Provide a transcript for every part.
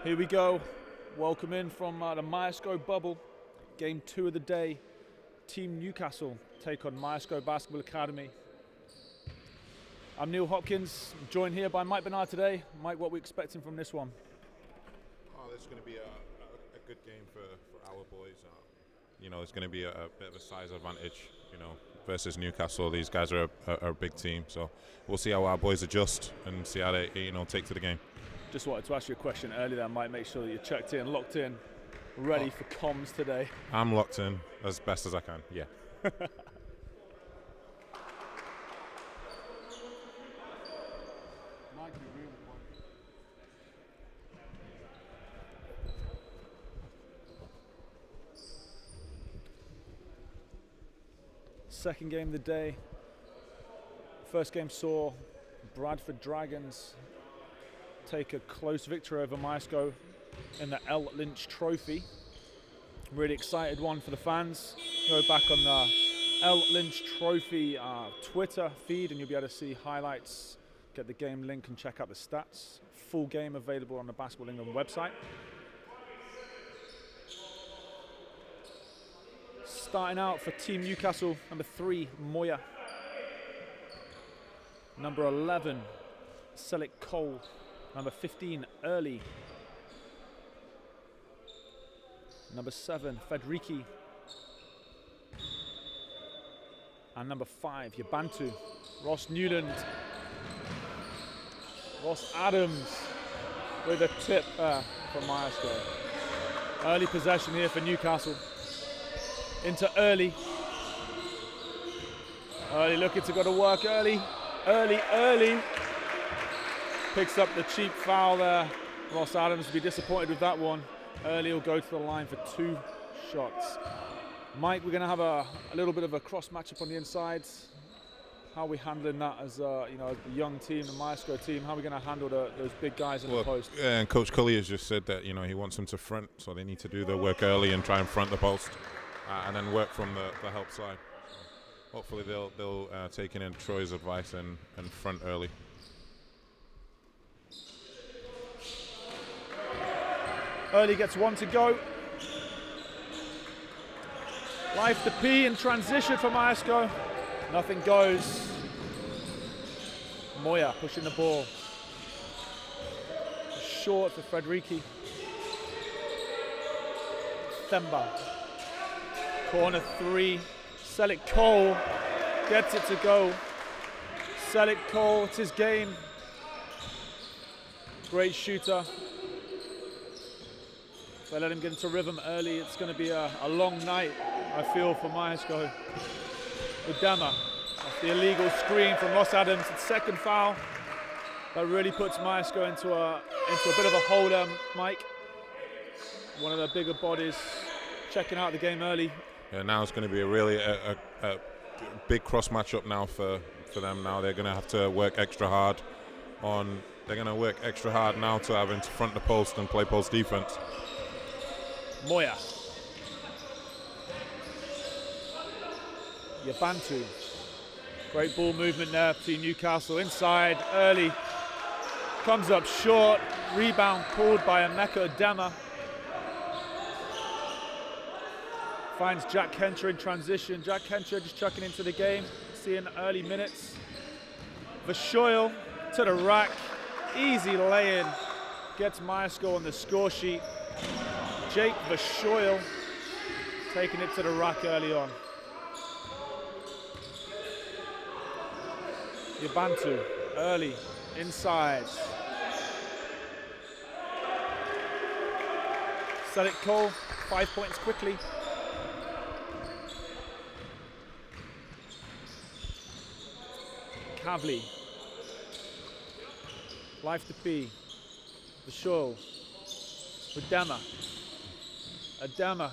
Here we go. Welcome in from the Myerscough bubble. Game 2 of the day. Team Newcastle take on Myerscough Basketball Academy. I'm Neil Hopkins, joined here by Mike Bernard today. Mike, what are we expecting from this one? Oh, this is going to be a good game for our boys. It's going to be a bit of a size advantage, versus Newcastle. These guys are a big team, so we'll see how our boys adjust and see how they, take to the game. Just wanted to ask you a question earlier there, Mike. Make sure that you're checked in, locked in, ready for comms today. I'm locked in as best as I can, yeah. Second game of the day. First game saw Bradford Dragons take a close victory over Myerscough in the L. Lynch Trophy. Really excited one for the fans. Go back on the L. Lynch Trophy Twitter feed and you'll be able to see highlights, get the game link and check out the stats. Full game available on the Basketball England website. Starting out for Team Newcastle, number 3, Moya. Number 11, Selic Cole. Number 15, Early. Number 7, Fedriki. And number 5, Yabantu. Ross Newland. Ross Adams with a tip from Myerscough. Early possession here for Newcastle. Into Early. Early looking to go to work. Early. Picks up the cheap foul there. Ross Adams will be disappointed with that one. Early will go to the line for 2 shots. Mike, we're going to have a little bit of a cross matchup on the inside. How are we handling that as a young team, the Myerscough team? How are we going to handle those big guys in the post? Yeah, and Coach Cully has just said that he wants them to front, so they need to do their work early and try and front the post, and then work from the help side. Hopefully they'll take in Troy's advice and front early. Early gets 1 to go. Life to P in transition for Myerscough. Nothing goes. Moya pushing the ball. Short for Fedriki. Themba. Corner 3. Selic Cole gets it to go. Selic Cole, it's his game. Great shooter. If they let him get into rhythm early, it's going to be a long night, I feel, for Myerscough. Udama, that's the illegal screen from Ross Adams. It's second foul. That really puts Myerscough into a bit of a hole there, Mike. One of the bigger bodies checking out the game early. Yeah, now it's going to be a big cross matchup now for them. Now they're going to have to work extra hard on. They're going to work extra hard now to having to front the post and play post defense. Moya. Yabantu. Great ball movement there to Newcastle. Inside, Early. Comes up short. Rebound pulled by Emeka Udama. Finds Jack Hencher in transition. Jack Hencher just chucking into the game. Seeing early minutes. Vashoyle to the rack. Easy lay-in. Gets Myerscough on the score sheet. Jake Vashoyle taking it to the rack early on. Yabantu, Early, inside. Selic Cole, 5 points quickly. Kavli. Life to P. Vashoyle. Udama. Udama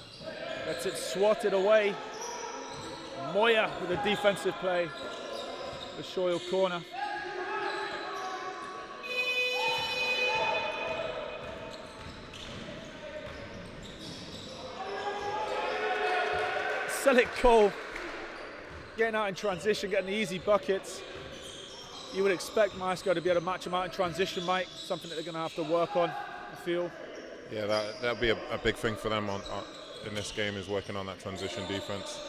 gets it swatted away. Moya with a defensive play. Vashoyle corner. Selic Cole getting out in transition, getting the easy buckets. You would expect Myerscough to be able to match him out in transition, Mike. Something that they're going to have to work on, I feel. Yeah, that'll be a big thing for them in this game, is working on that transition defense.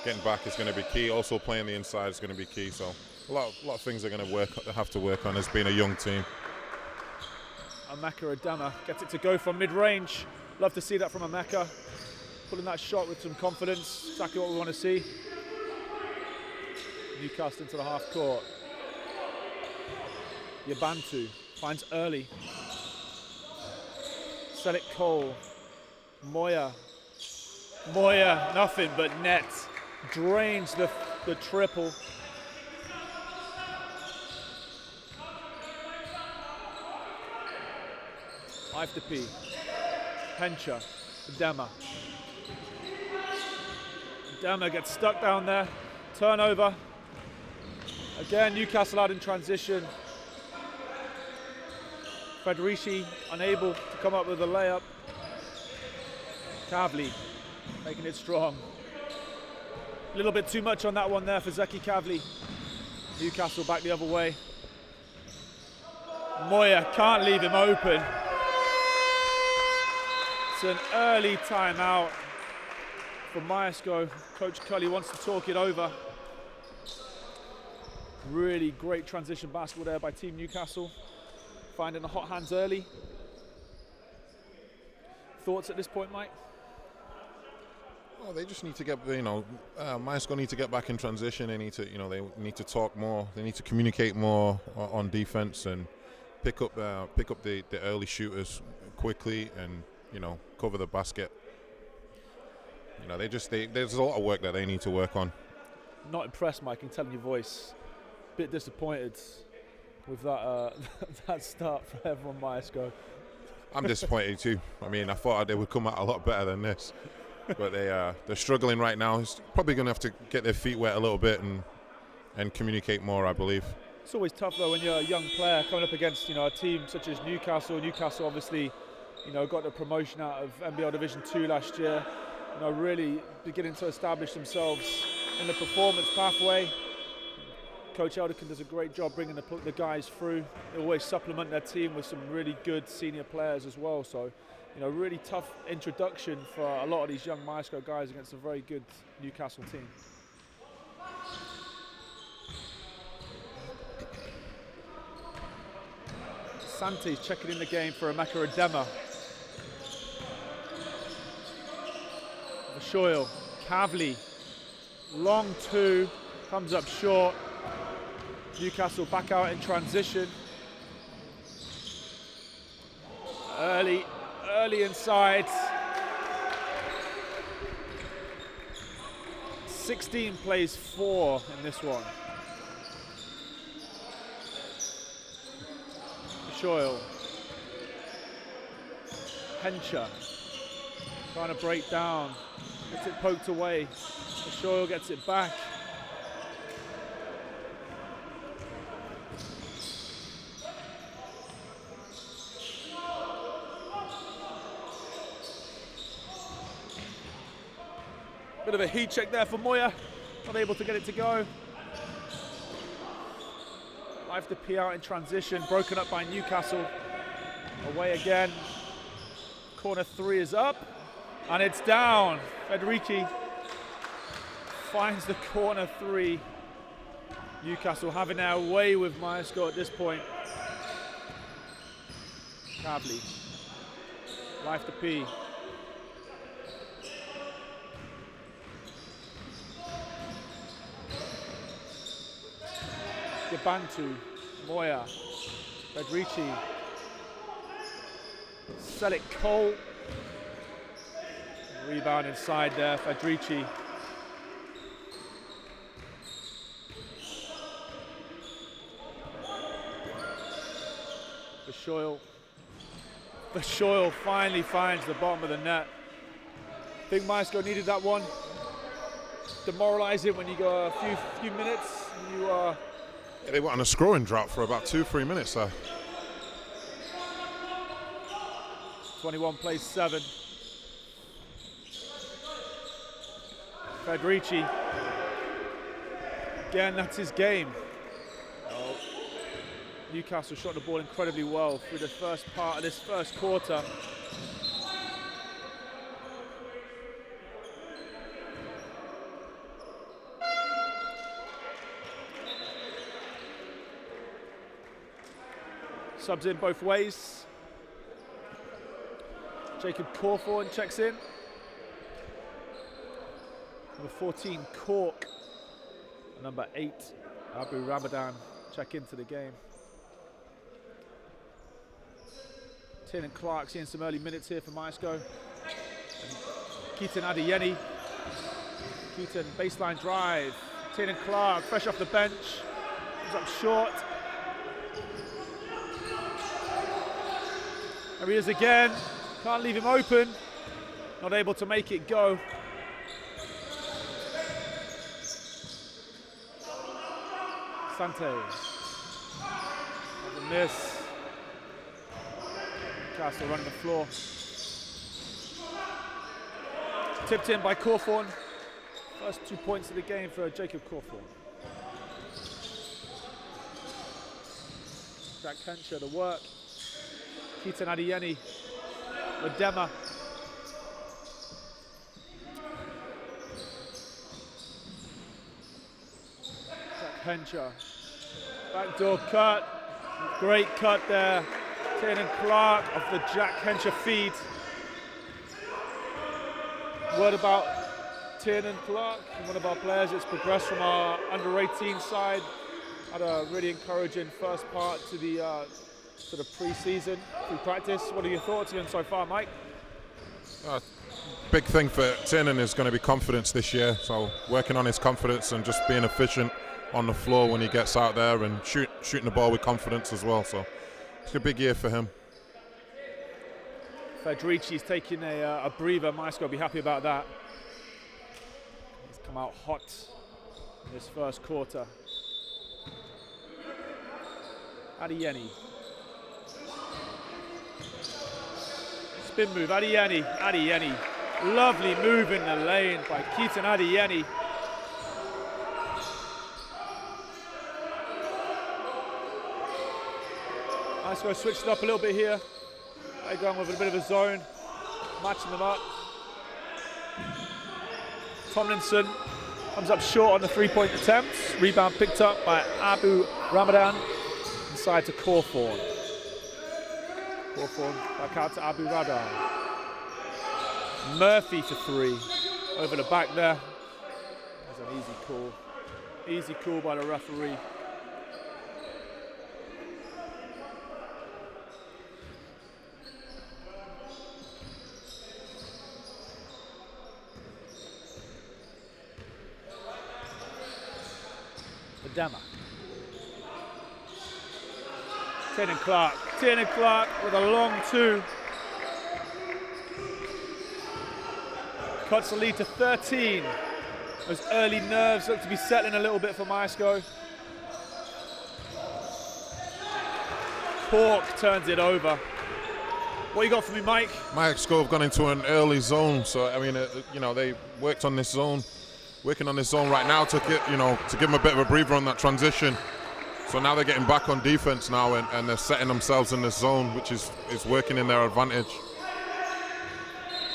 Getting back is going to be key. Also playing the inside is going to be key. So a lot of things are going to have to work on as being a young team. Emeka Adama gets it to go from mid-range. Love to see that from Emeka. Pulling that shot with some confidence. Exactly what we want to see. Newcastle into the half court. Yabantu finds early. Selik Cole. Moya, nothing but net. Drains the triple. P. Hencher. Dema. Dema gets stuck down there. Turnover. Again, Newcastle out in transition. Federici unable to come up with a layup. Kavli making it strong. A little bit too much on that one there for Zeki Kavli. Newcastle back the other way. Moya can't leave him open. It's an early timeout for Myerscough. Coach Cully wants to talk it over. Really great transition basketball there by Team Newcastle. Finding the hot hands early. Thoughts at this point, Mike? Oh, they just need to get, Myerscough need to get back in transition. They need to, they need to talk more. They need to communicate more on defense and pick up the early shooters quickly and, cover the basket. There's a lot of work that they need to work on. Not impressed, Mike. I can tell in your voice. Bit disappointed with that that start for everyone, Myerscough. I'm disappointed too. I thought they would come out a lot better than this, but they're struggling right now. It's probably going to have to get their feet wet a little bit and communicate more, I believe. It's always tough though when you're a young player coming up against a team such as Newcastle. Newcastle obviously got the promotion out of NBL Division 2 last year. Really beginning to establish themselves in the performance pathway. Coach Elderkin does a great job bringing the guys through. They always supplement their team with some really good senior players as well. So, really tough introduction for a lot of these young Myerscough guys against a very good Newcastle team. Santi's checking in the game for Emeka Adema. Myerscough, Kavli, long two, comes up short. Newcastle back out in transition. Early inside. 16 plays 4 in this one. Myerscough. Hencher trying to break down. Gets it poked away. Myerscough gets it back. Bit of a heat check there for Moya, not able to get it to go. Life to P out in transition, broken up by Newcastle. Away again. Corner 3 is up, and it's down. Federici finds the corner 3. Newcastle having their way with Myerscough at this point. Kavli. Life to P. Yabantu, Moya, Federici, Selik Cole. Rebound inside there, Federici. Myerscough finally finds the bottom of the net. I think Myerscough needed that one. Demoralising when you go a few minutes. They went on a scoring drought for about 2-3 minutes there. 21 plays 7. Federici. Again, that's his game. Newcastle shot the ball incredibly well through the first part of this first quarter. Subs in both ways. Jacob Cawthorne checks in. Number 14, Cork. Number 8, Abu Ramadan, check into the game. Tiernan Clark seeing some early minutes here for Myerscough. Keaton Adeyemi. Keaton, baseline drive. Tiernan Clark, fresh off the bench. Comes up short. There he is again. Can't leave him open. Not able to make it go. Sante. Has a miss. Newcastle running the floor. Tipped in by Cawthorne. First 2 points of the game for Jacob Cawthorne. Jack Henshaw to work. Keaton Adeyemi. Wadema. Jack Henshaw. Backdoor cut. Great cut there. Tiernan Clark off the Jack Henshaw feed. Word about Tiernan Clark, one of our players that's progressed from our under-18 side. Had a really encouraging first part to the pre-season, pre-practice. What are your thoughts of him so far, Mike? Big thing for Tiernan is going to be confidence this year. So working on his confidence and just being efficient on the floor when he gets out there and shooting the ball with confidence as well. So it's a big year for him. Federichi's taking a breather. Myerscough will be happy about that. He's come out hot in this first quarter. Adeyemi. Spin move, Adeyemi. Lovely move in the lane by Keaton Adeyemi. Myerscough switched it up a little bit here. They're going with a bit of a zone, matching them up. Tomlinson comes up short on the three-point attempts. Rebound picked up by Abu Ramadan. Inside to Cawthorne. Cawthorne back out to Abu Ramadan. Murphy for three. Over the back there. That's an easy call. Easy call by the referee. Wadema. Tiernan Clark with a long two. Cuts the lead to 13. Those early nerves look to be settling a little bit for Myerscough. Cork turns it over. What you got for me, Mike? Myerscough have gone into an early zone, so I mean, they worked on this zone. Working on this zone right now to give them a bit of a breather on that transition. So now they're getting back on defense now and they're setting themselves in this zone, which is working in their advantage.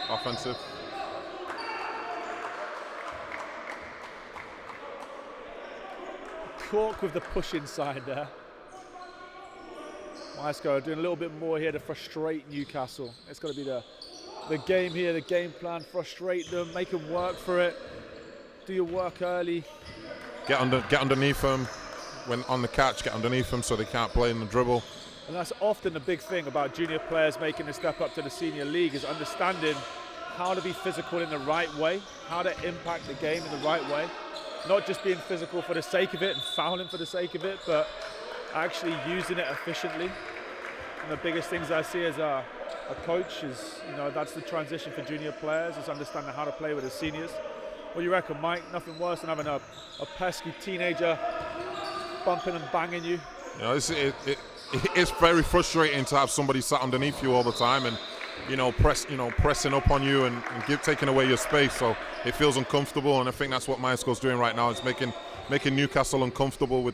Offensive. Cork with the push inside there. Myerscough doing a little bit more here to frustrate Newcastle. It's got to be the game here, the game plan, frustrate them, make them work for it. Do your work early. Get underneath them when on the catch. Get underneath them so they can't play in the dribble. And that's often the big thing about junior players making the step up to the senior league, is understanding how to be physical in the right way, how to impact the game in the right way. Not just being physical for the sake of it and fouling for the sake of it, but actually using it efficiently. And the biggest things I see as a coach is, that's the transition for junior players, is understanding how to play with the seniors. What do you reckon, Mike? Nothing worse than having a pesky teenager bumping and banging you. It's very frustrating to have somebody sat underneath you all the time and pressing up on you and taking away your space. So it feels uncomfortable, and I think that's what Myerscough's doing right now. Is making Newcastle uncomfortable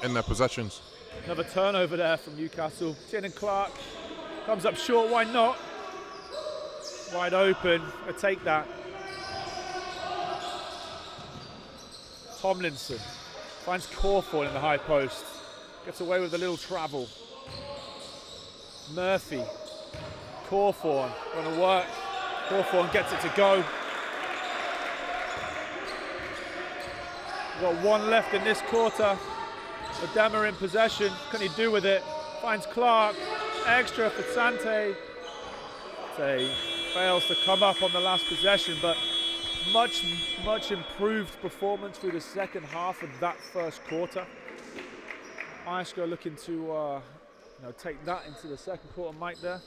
in their possessions. Another turnover there from Newcastle. Tiernan Clark comes up short. Why not? Wide open. I'll take that. Tomlinson finds Cawthorne in the high post. Gets away with a little travel. Murphy, Cawthorn, going to work. Cawthorn gets it to go. We've got one left in this quarter. Adama in possession. Can he do with it? Finds Clark. Extra for Sante. Sante fails to come up on the last possession, but much improved performance through the second half of that first quarter. Myerscough looking to take that into the second quarter. Mike there.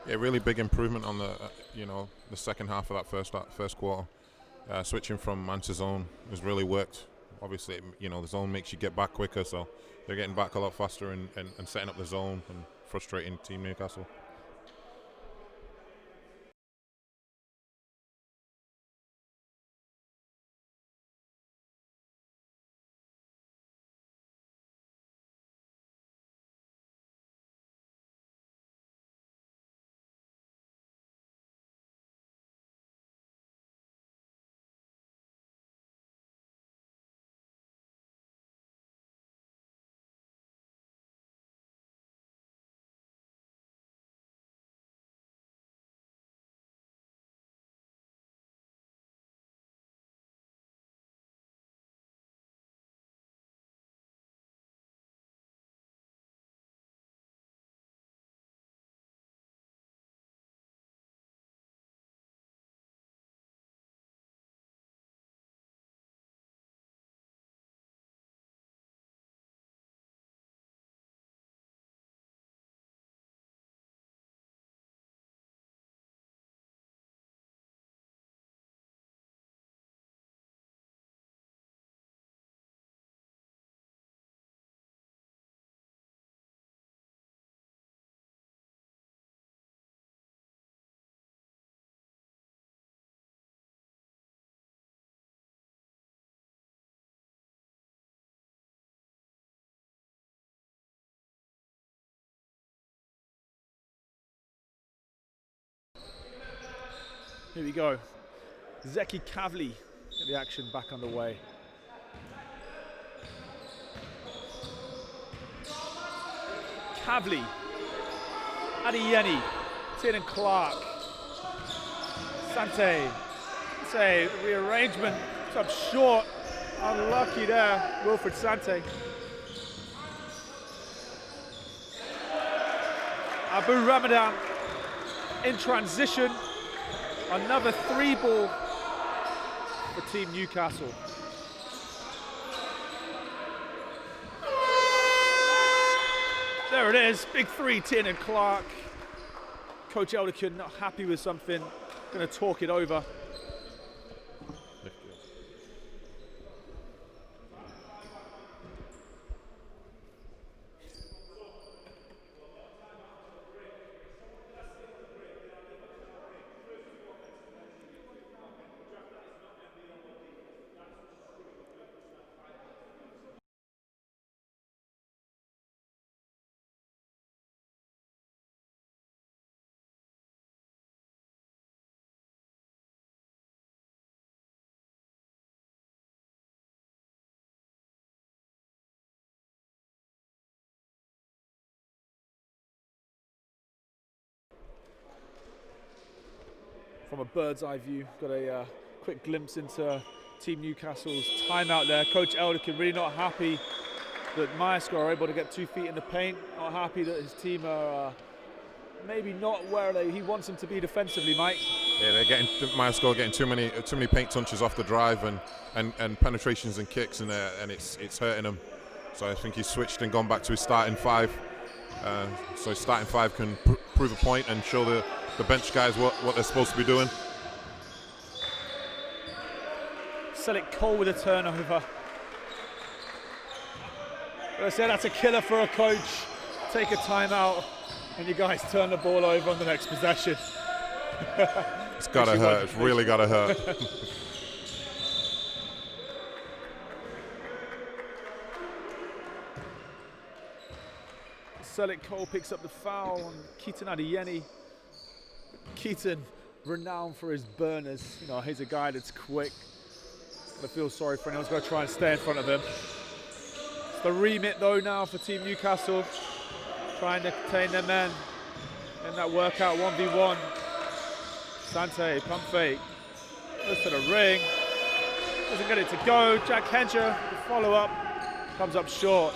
Yeah, really big improvement on the the second half of that first quarter. Switching from man to zone has really worked. Obviously, the zone makes you get back quicker, so they're getting back a lot faster and setting up the zone and frustrating Team Newcastle. Here we go. Zeki Kavli get the action back underway. Kavli, Adeyemi, Tiernan Clark, Sante. Say rearrangement up short. Unlucky there, Wilfred Sante. Abu Ramadan in transition. Another 3-ball for Team Newcastle. There it is, big 3, Tiernan Clark. Coach Elderkin not happy with something, going to talk it over. From a bird's eye view, got a quick glimpse into Team Newcastle's timeout there. Coach Elderkin really not happy that Myerscough are able to get 2 feet in the paint. Not happy that his team are maybe not where he wants them to be defensively, Mike. Yeah, Myerscough getting too many paint touches off the drive and penetrations and kicks, and it's hurting them. So I think he's switched and gone back to his starting 5. So his starting 5 can prove a point and show the bench guys what they're supposed to be doing. Selleck Cole with a turnover. But I said that's a killer for a coach. Take a timeout and you guys turn the ball over on the next possession. It's gotta hurt, it's really gotta hurt. Selleck Cole picks up the foul on Keaton Adeyemi. Keaton, renowned for his burners. He's a guy that's quick. I feel sorry for anyone who's going to try and stay in front of him. It's the remit though now for Team Newcastle, trying to contain their men. in that workout 1v1. Sante, pump fake, goes to the ring, doesn't get it to go. Jack Hensher, the follow-up, comes up short.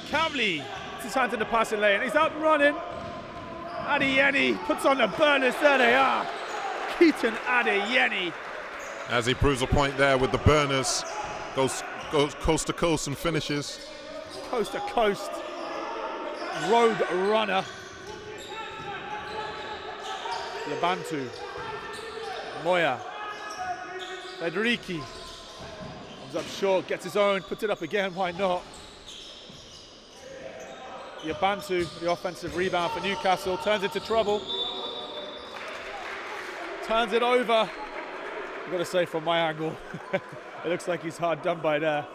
Kavli, it's his hand in the passing lane, he's out running. Adeyemi puts on the burners, there they are. Keaton Adeyemi. As he proves a point there with the burners, goes coast to coast and finishes. Coast to coast, road runner. Yabantu, Moya, Federici, comes up short, gets his own, puts it up again, why not? Yabantu, the offensive rebound for Newcastle, turns into trouble. Turns it over. I've got to say, from my angle, it looks like he's hard done by there.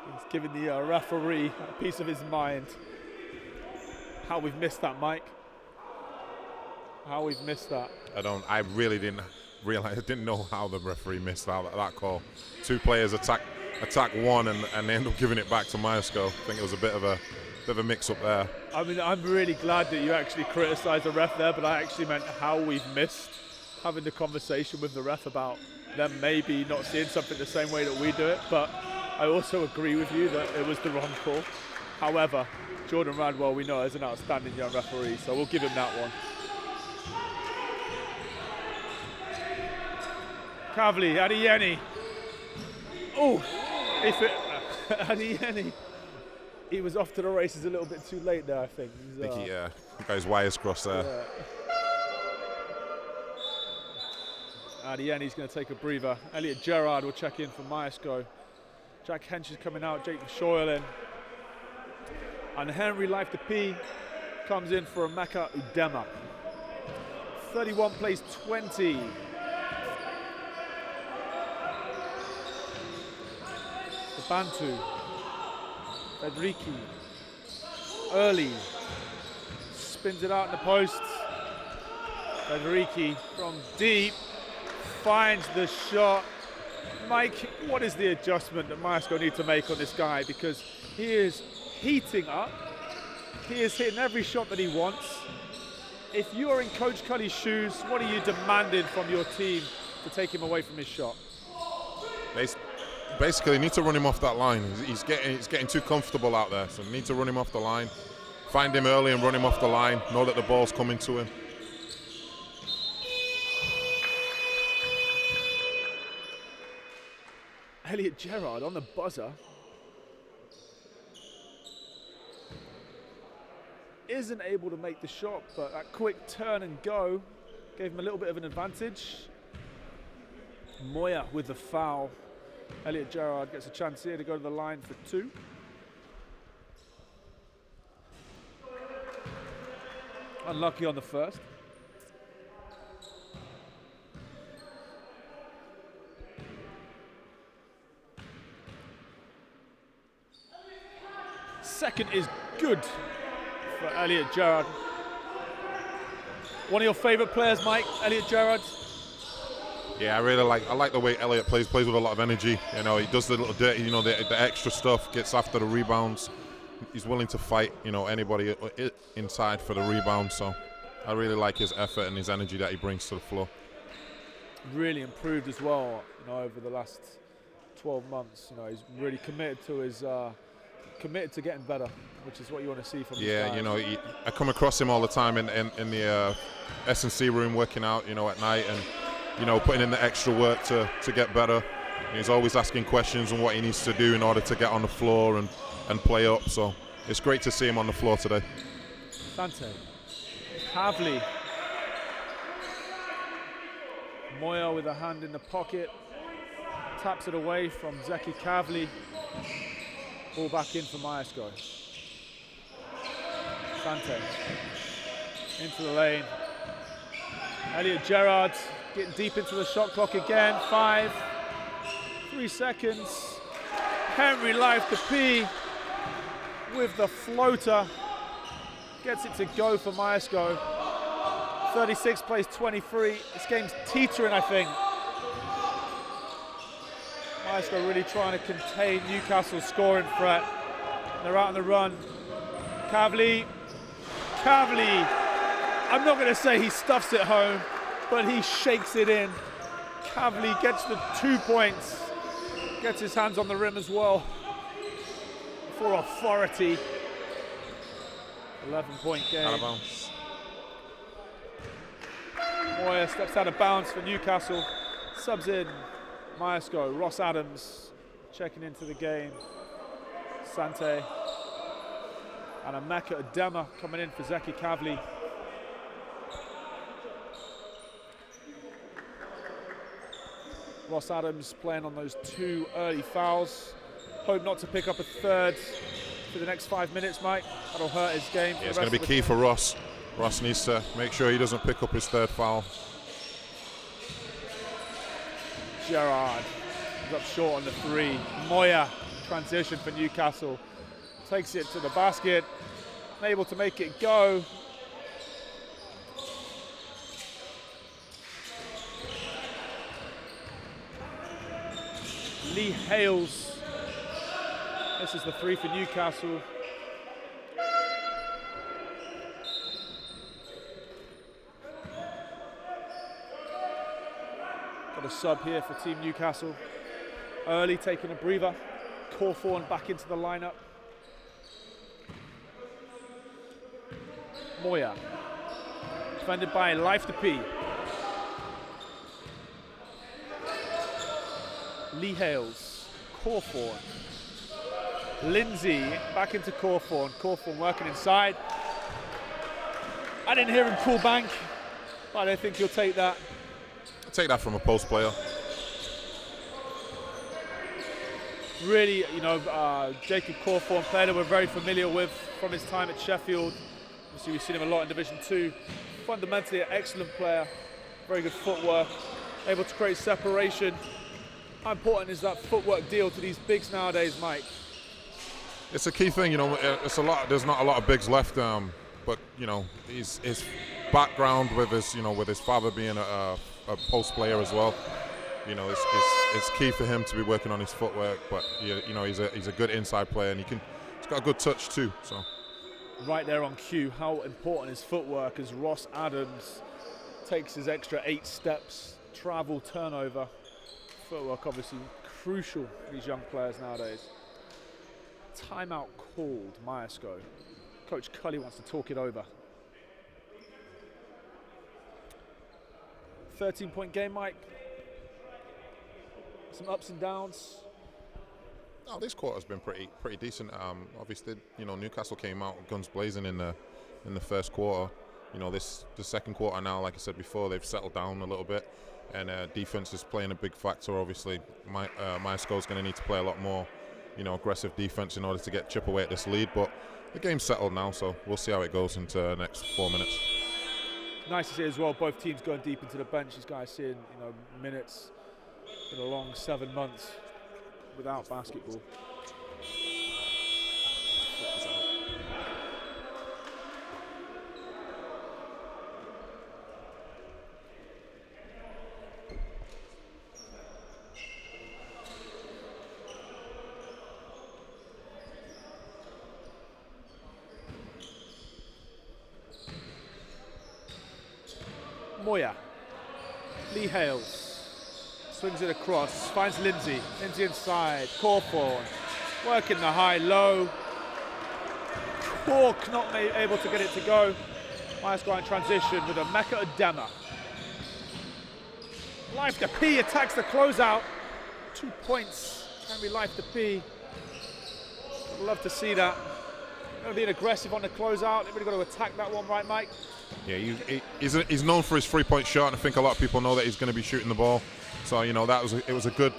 He's giving the referee a piece of his mind. How we've missed that, Mike. How we've missed that. I really didn't realize, I didn't know how the referee missed that call. Two players attack one and they end up giving it back to Myerscough. I think it was a bit of a mix-up there. I mean, I'm really glad that you actually criticised the ref there, but I actually meant how we've missed having the conversation with the ref about them maybe not seeing something the same way that we do it. But I also agree with you that it was the wrong call. However, Jordan Radwell, we know, is an outstanding young referee, so we'll give him that one. Kavli, Adeyemi. Oh, Adeyemi. He was off to the races a little bit too late there, I think. I think he got his wires crossed there. Yeah. Adeyemi's going to take a breather. Elliot Gerrard will check in for Myerscough. Jack Hench is coming out, Jake Shoyle in. And Henry Life to P comes in for Emeka Udema. 31 plays 20. Bantu, Federici, early, spins it out in the post. Federici from deep, finds the shot. Mike, what is the adjustment that Myerscough need to make on this guy? Because he is heating up. He is hitting every shot that he wants. If you're in Coach Cully's shoes, what are you demanding from your team to take him away from his shot? Basically, need to run him off that line. He's getting too comfortable out there, so need to run him off the line. Find him early and run him off the line. Know that the ball's coming to him. Elliot Gerrard on the buzzer. Isn't able to make the shot, but that quick turn and go gave him a little bit of an advantage. Moya with the foul. Elliot Gerrard gets a chance here to go to the line for two. Unlucky on the first. Second is good for Elliot Gerrard. One of your favourite players, Mike, Elliot Gerrard? Yeah, I like the way Elliot plays with a lot of energy. You know, he does the little dirty, the extra stuff, gets after the rebounds. He's willing to fight, anybody inside for the rebound. So I really like his effort and his energy that he brings to the floor. Really improved as well, over the last 12 months. He's really committed to getting better, which is what you want to see from yeah, these guys. I come across him all the time in the S&C room working out, at night, and putting in the extra work to get better. He's always asking questions on what he needs to do in order to get on the floor and play up. So it's great to see him on the floor today. Sante, Kavli, Moya with a hand in the pocket, taps it away from Zeki Kavli. Ball back in for Myerscough. Sante into the lane. Elliot Gerrard getting deep into the shot clock again. 5, 3 seconds. Henry Life to P with the floater. Gets it to go for Myerscough. 36 plays 23. This game's teetering, I think. Myerscough really trying to contain Newcastle's scoring threat. They're out on the run. Kavli I'm not going to say he stuffs it home, but he shakes it in. Kavli gets the 2 points, gets his hands on the rim as well for authority. 11-point game. Out of bounds. Moyer steps out of bounds for Newcastle. Subs in Myerscough. Ross Adams checking into the game. Sante. And Emeka Adema coming in for Zeki Kavli. Ross Adams playing on those 2 early fouls. Hope not to pick up a third for the next 5 minutes, Mike. That'll hurt his game. Yeah, it's going to be key for Ross. Ross needs to make sure he doesn't pick up his 3rd foul. Gerard is up short on the 3. Moyer transition for Newcastle. Takes it to the basket. Unable to make it go. Lee Hales. This is the 3 for Newcastle. Got a sub here for Team Newcastle. Early taking a breather. Cawthorn back into the lineup. Moyer. Defended by Life to P. Lee Hales. Cawthorn. Lindsay back into Cawthorn. Cawthorn working inside. I didn't hear him call bank, but I don't think he'll take that. I'll take that from a post player. Really, you know, Jacob Cawthorn, player that we're very familiar with from his time at Sheffield. Obviously, we've seen him a lot in Division 2. Fundamentally an excellent player, very good footwork, able to create separation. How important is that footwork deal to these bigs nowadays, Mike? It's a key thing, you know. It's a lot. There's not a lot of bigs left, but you know, his background with his father being a post player as well. You know, it's key for him to be working on his footwork. But you know, he's a good inside player, and he's got a good touch too. So right there on cue, how important is footwork as Ross Adams takes his extra 8 steps, travel, turnover. Footwork obviously crucial for these young players nowadays. Timeout called, Myerscough. Coach Cully wants to talk it over. 13-point game, Mike. Some ups and downs. Oh, this quarter's been pretty decent. Obviously, you know, Newcastle came out guns blazing in the first quarter. You know, the second quarter now, like I said before, they've settled down a little bit, and defense is playing a big factor. Obviously, Myerscough's going to need to play a lot more, you know, aggressive defense in order to chip away at this lead. But the game's settled now, so we'll see how it goes into the next 4 minutes. Nice to see as well, both teams going deep into the bench. These guys seeing, you know, minutes in a long 7 months without basketball. Moyer. Lee Hales. Swings it across, finds Lindsay. Lindsay inside. Cawthorn. Working the high-low. Cork not able to get it to go. Myerscough in transition with Emeka Adema. Life to P attacks the closeout. 2 points. Can be Life to P. I'd love to see that. Being aggressive on the closeout. They've really got to attack that one, right, Mike? Yeah, he's known for his 3-point shot, and I think a lot of people know that he's going to be shooting the ball. So you know it was a good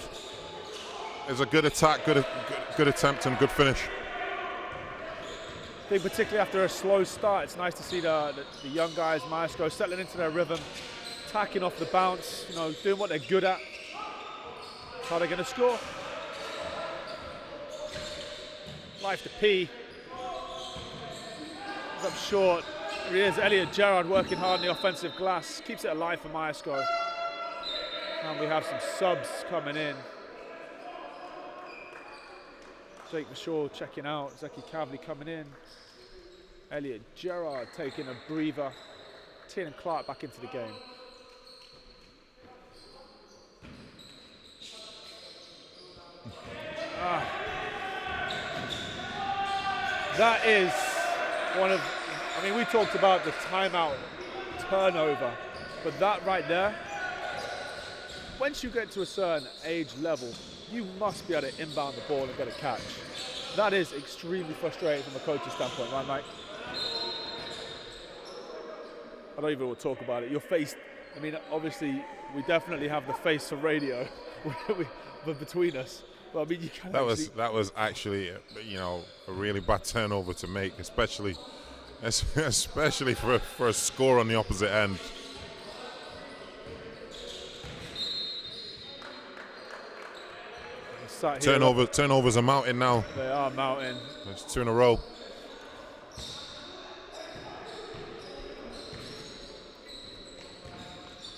attack, good attempt, and good finish. I think particularly after a slow start, it's nice to see the young guys, Myerscough, settling into their rhythm, attacking off the bounce, you know, doing what they're good at. How they're going to score. Life to P. He's up short. Here he is, Elliot Gerard working hard on the offensive glass. Keeps it alive for Myerscough. And we have some subs coming in. Jake Shaw checking out. Zeki Kavli coming in. Elliot Gerard taking a breather. Taylor Clark back into the game. That is one of, I mean, we talked about the timeout turnover, but that right there, once you get to a certain age level, you must be able to inbound the ball and get a catch. That is extremely frustrating from a coach's standpoint, right, Mike? I don't even want to talk about it. Your face, I mean, obviously, we definitely have the face for radio but between us. But I mean, you can that was actually, you know, a really bad turnover to make, especially for a score on the opposite end. Turnovers are mounting now. They are mounting. There's 2 in a row.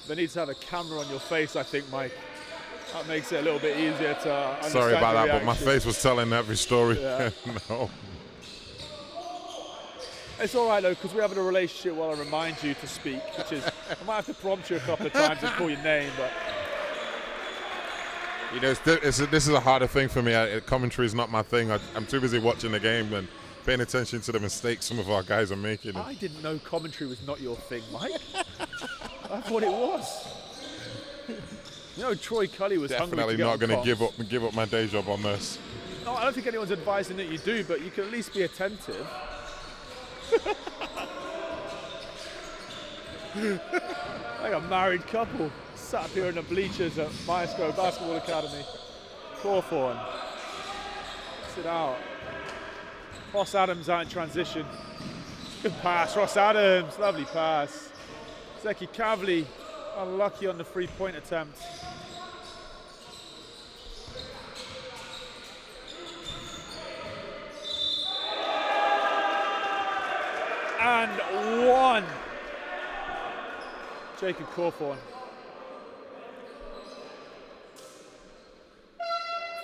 They need to have a camera on your face, I think, Mike. That makes it a little bit easier to understand. Sorry about that, reaction. but my face was telling every story. Yeah. No. It's all right, though, because we're having a relationship while I remind you to speak, which is, I might have to prompt you a couple of times and call your name, but... You know, this is a harder thing for me. Commentary is not my thing. I'm too busy watching the game and paying attention to the mistakes some of our guys are making. I didn't know commentary was not your thing, Mike. I thought it was. You know, Troy Cully was definitely not going to give up my day job on this. No, I don't think anyone's advising that you do, but you can at least be attentive. Like a married couple sat up here in the bleachers at Myerscough Basketball Academy. Cawthorn. Sit out. Ross Adams out in transition. Good pass, Ross Adams. Lovely pass. Zeki Kavli unlucky on the three-point attempt. And one. Jacob Cawthorn.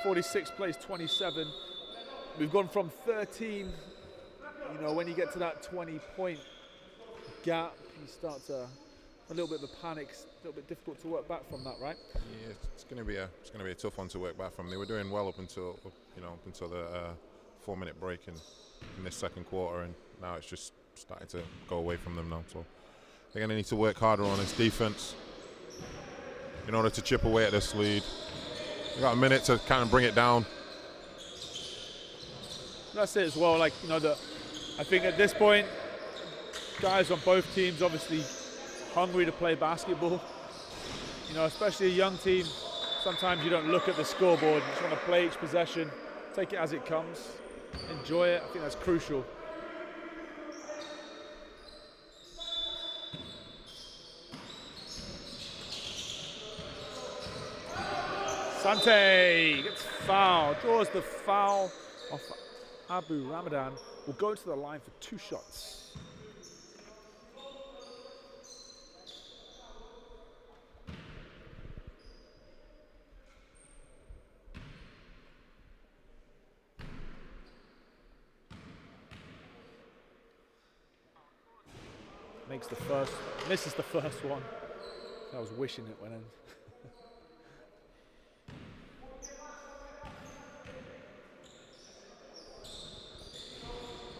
46 plays 27. We've gone from 13. You know, when you get to that 20-point gap, you start to a little bit of a panic. It's a little bit difficult to work back from that, right? Yeah, it's going to be a tough one to work back from. They were doing well up until the 4-minute break in this second quarter, and now it's just starting to go away from them now. So they're going to need to work harder on this defense in order to chip away at this lead. We've got a minute to kind of bring it down. That's it as well. Like, you know, I think at this point, guys on both teams obviously hungry to play basketball. You know, especially a young team, sometimes you don't look at the scoreboard. You just want to play each possession, take it as it comes, enjoy it. I think that's crucial. Sante gets fouled, draws the foul off Abu Ramadan. Will go to the line for 2 shots. Makes the first, misses the first one. I was wishing it went in.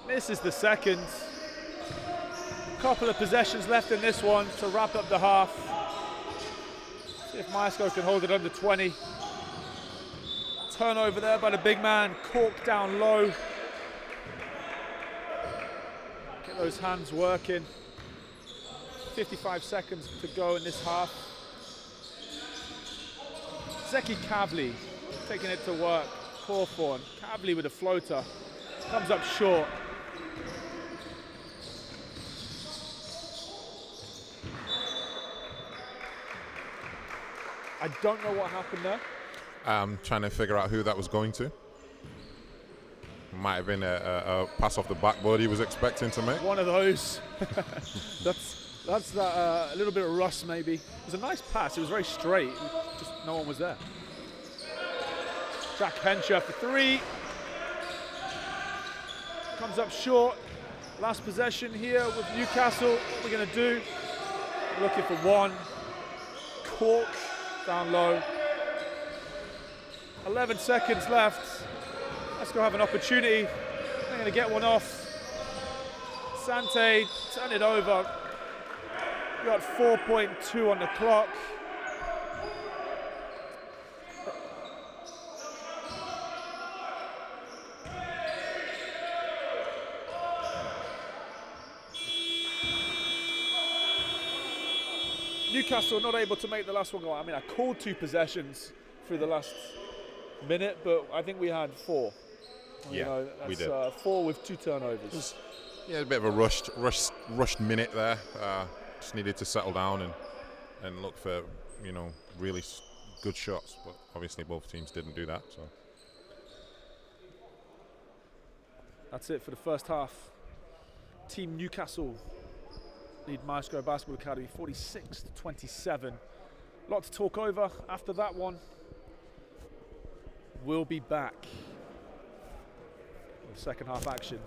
Misses the second. Couple of possessions left in this one to wrap up the half. See if Myerscough can hold it under 20. Turnover there by the big man, Cork down low. Get those hands working. 55 seconds to go in this half. Zeki Kavli taking it to work. Cawthorn. Kavli with a floater. Comes up short. I don't know what happened there. I'm trying to figure out who that was going to. Might have been a pass off the backboard he was expecting to make. One of those. That's a little bit of rust maybe. It was a nice pass. It was very straight. Just no one was there. Jack Henshaw for 3. Comes up short. Last possession here with Newcastle. What we're going to do. looking for one. Cork down low. 11 seconds left. Myerscough have an opportunity. They're going to get one off. Sante, turn it over. Got 4.2 on the clock. Newcastle not able to make the last one go. I mean, I called 2 possessions through the last minute, but I think we had 4. Yeah, we did. 4 with 2 turnovers. Yeah, a bit of a rushed minute there. Just needed to settle down and look for, really good shots. But obviously both teams didn't do that. So that's it for the first half. Team Newcastle lead Myerscough Basketball Academy 46-27. A lot to talk over after that one. We'll be back with second half action.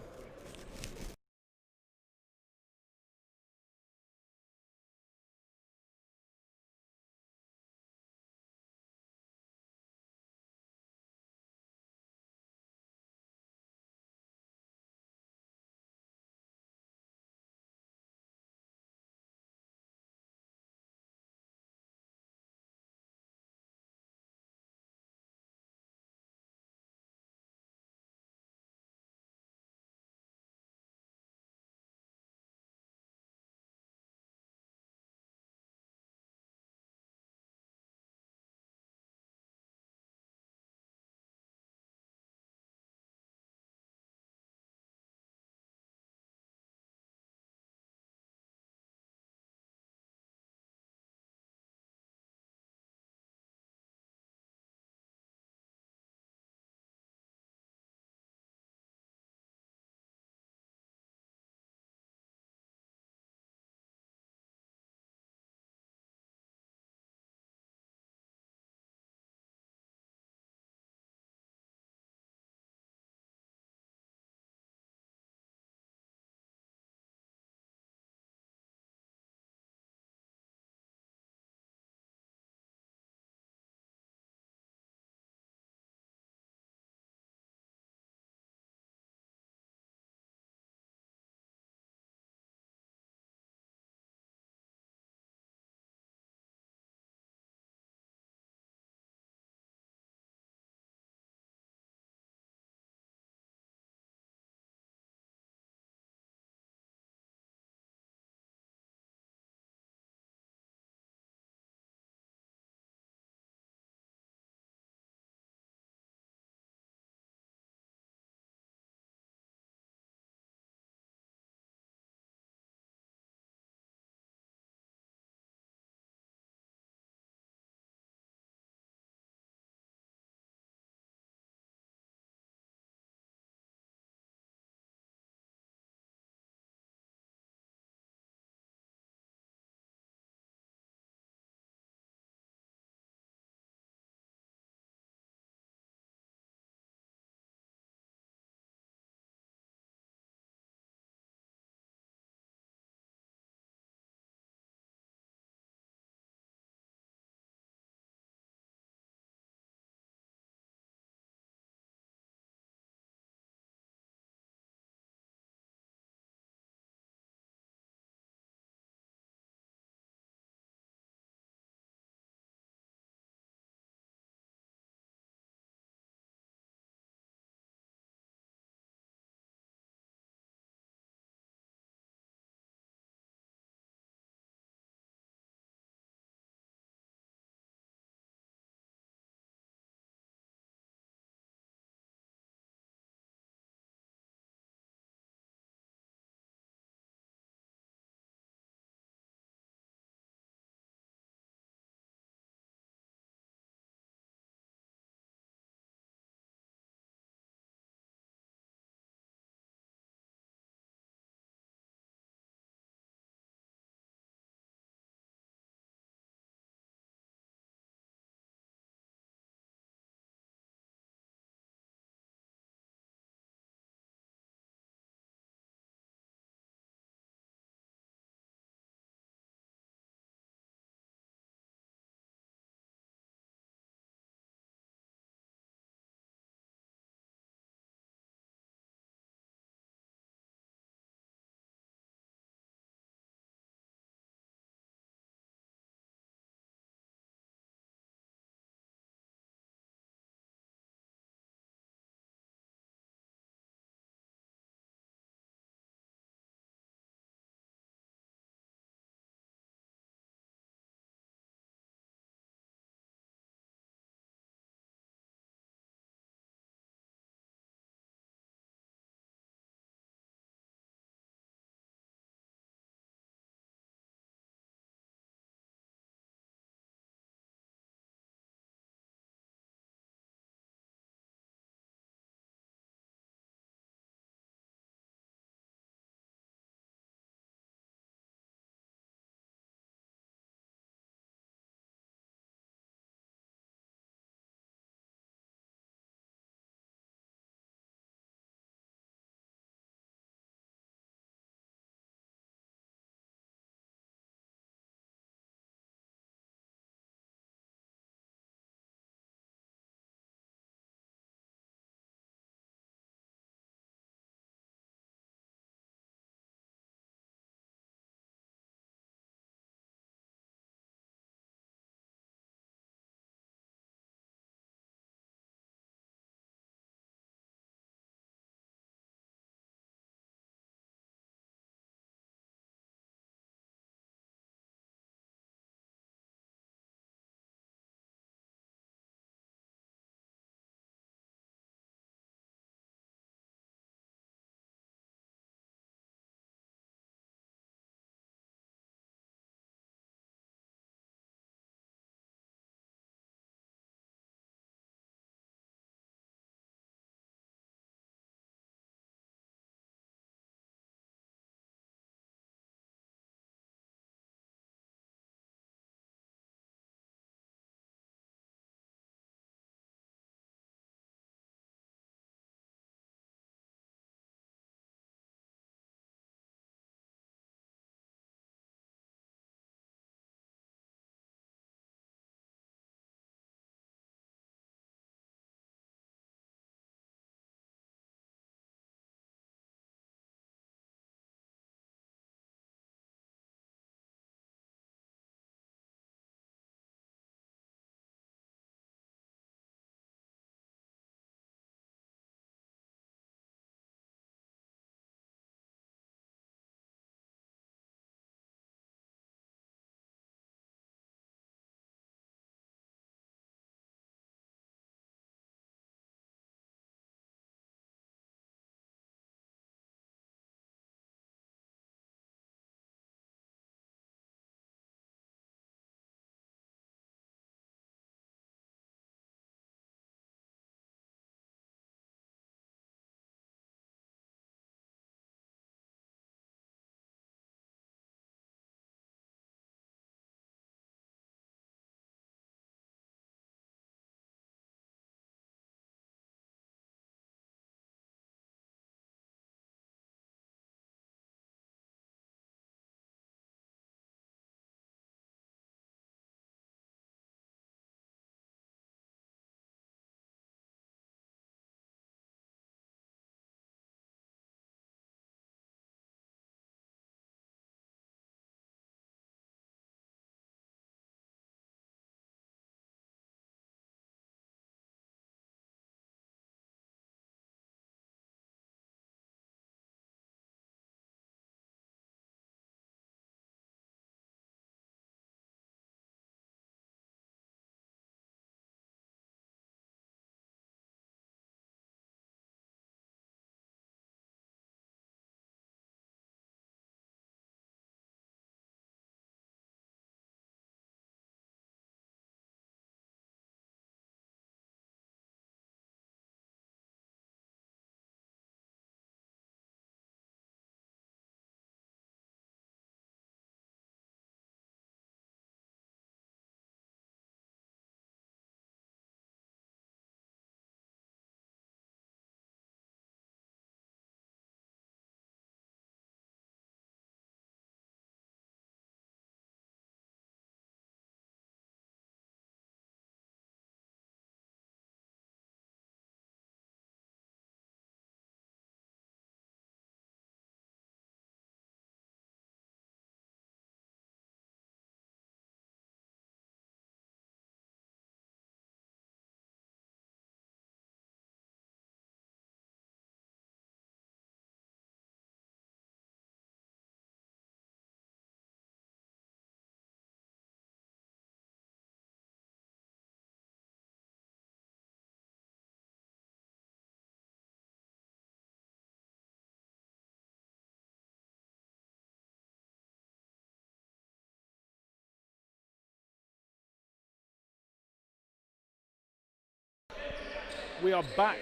We are back.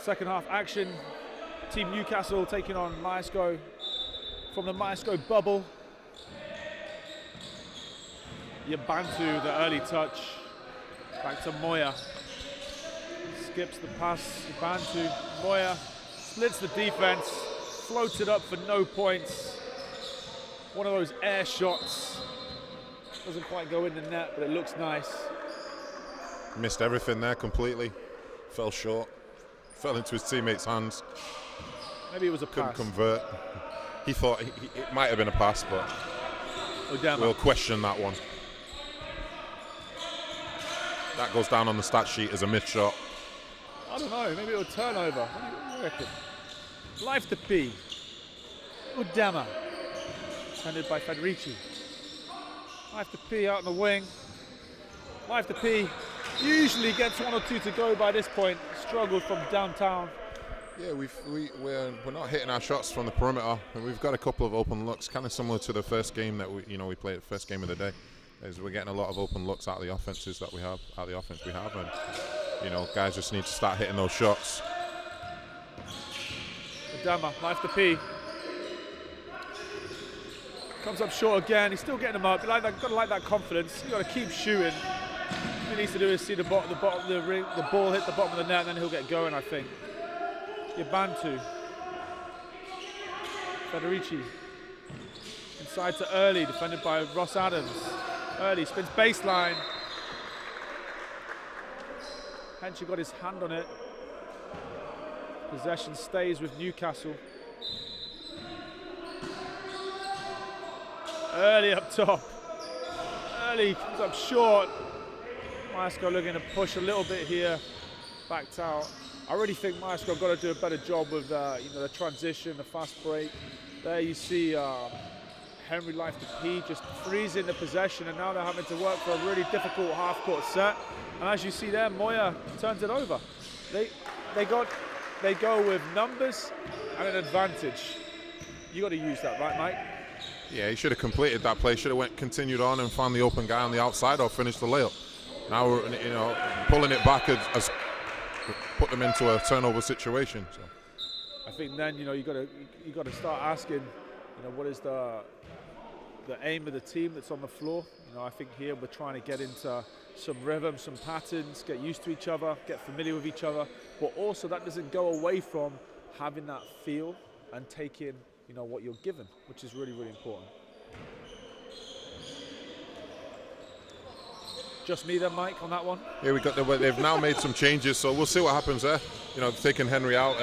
Second half action. Team Newcastle taking on Myerscough from the Myerscough bubble. Yabantu, the early touch. Back to Moya. Skips the pass. Yabantu. Moya splits the defense. Floats it up for no points. One of those air shots. Doesn't quite go in the net, but it looks nice. Missed everything there completely. Fell short. Fell into his teammates' hands. Maybe it was a Couldn't pass. convert. He thought it might have been a pass, but we'll question that one. That goes down on the stat sheet as a missed shot. I don't know, maybe it was turnover. What do you reckon? Life to P. Udama. Defended by Federici. Life to P out in the wing. Life to P usually gets one or two to go by this point. Struggled from downtown. Yeah, we're not hitting our shots from the perimeter, and we've got a couple of open looks, kind of similar to the first game that we played, the first game of the day. Is we're getting a lot of open looks out of the offenses that we have, and guys just need to start hitting those shots. Udama, Life to P. Comes up short again. He's still getting them up. Gotta like that confidence. You gotta keep shooting. All he needs to do is see the bottom of the ring, the ball hit the bottom of the net, and then he'll get going, I think. Yabantu. Federici. Inside to Early, defended by Ross Adams. Early spins baseline. Henshaw got his hand on it. Possession stays with Newcastle. Early up top. Early comes up short. Myerscough looking to push a little bit here. Backed out. I really think Myerscough got to do a better job with the transition, the fast break. There you see Henry Life to P just freezing the possession, and now they're having to work for a really difficult half-court set. And as you see there, Moya turns it over. They go with numbers and an advantage. You got to use that, right, Mike? Yeah, he should have completed that play. Should have continued on and found the open guy on the outside or finished the layup. Now we're pulling it back has put them into a turnover situation. So I think then you got to start asking, what is the aim of the team that's on the floor. I think here we're trying to get into some rhythm, some patterns, get used to each other, get familiar with each other, but also that doesn't go away from having that feel and taking what you're given, which is really, really important. Just me then, Mike, on that one? Yeah, they've now made some changes, so we'll see what happens there. They've taken Henry out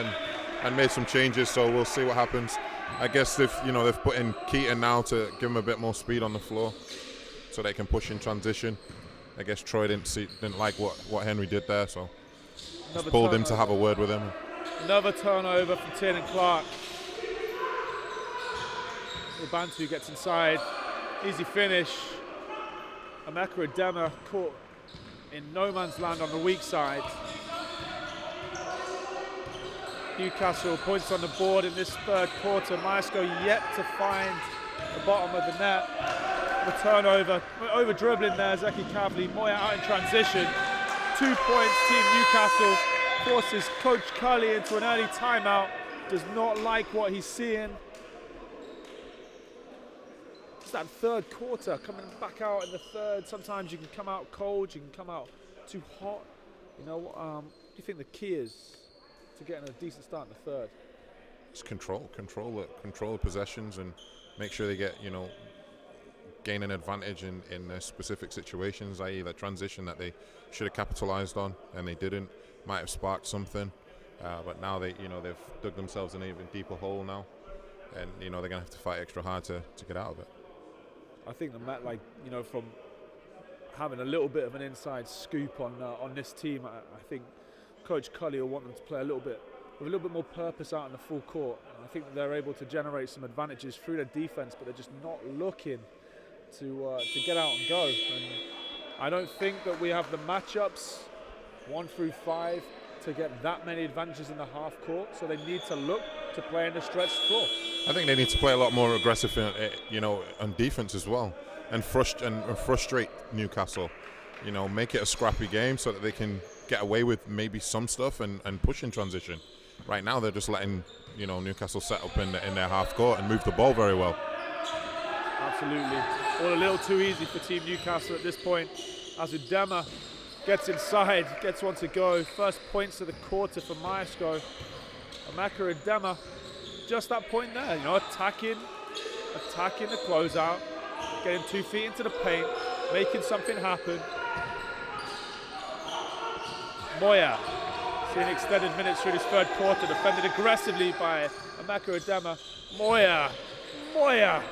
and made some changes, so we'll see what happens. I guess they've put in Keaton now to give him a bit more speed on the floor so they can push in transition. I guess Troy didn't like what Henry did there, so just pulled him to have a word with him. Another turnover from Tiernan Clark. Yabantu gets inside. Easy finish. Emeka Udama caught in no man's land on the weak side. Newcastle points on the board in this third quarter. Myerscough yet to find the bottom of the net. The turnover, over dribbling there, Zeki Kavli. Moya out in transition. 2 points, Team Newcastle forces Coach Cully into an early timeout. Does not like what he's seeing. It's that third quarter, coming back out in the third. Sometimes you can come out cold, you can come out too hot. What do you think the key is to getting a decent start in the third? It's control the possessions and make sure they get, gain an advantage in their specific situations, i.e. the transition that they should have capitalized on and they didn't. Might have sparked something, but now they've dug themselves in an even deeper hole now, and they're gonna have to fight extra hard to get out of it. I think the Met, from having a little bit of an inside scoop on this team, I think Coach Cully will want them to play with a little bit more purpose out in the full court. And I think that they're able to generate some advantages through their defense, but they're just not looking to get out and go. And I don't think that we have the matchups 1 through 5 to get that many advantages in the half court, so they need to look to play in the stretched floor. I think they need to play a lot more aggressive, on defense as well, and frustrate Newcastle. Make it a scrappy game so that they can get away with maybe some stuff and push in transition. Right now, they're just letting Newcastle set up in their half court and move the ball very well. Absolutely. All a little too easy for Team Newcastle at this point. As Udema gets inside, gets one to go. First points of the quarter for Myerscough. Amaka Udema, just that point there, attacking the closeout, getting 2 feet into the paint, making something happen. Moya seeing extended minutes through this third quarter, defended aggressively by Amaka Udema. Moya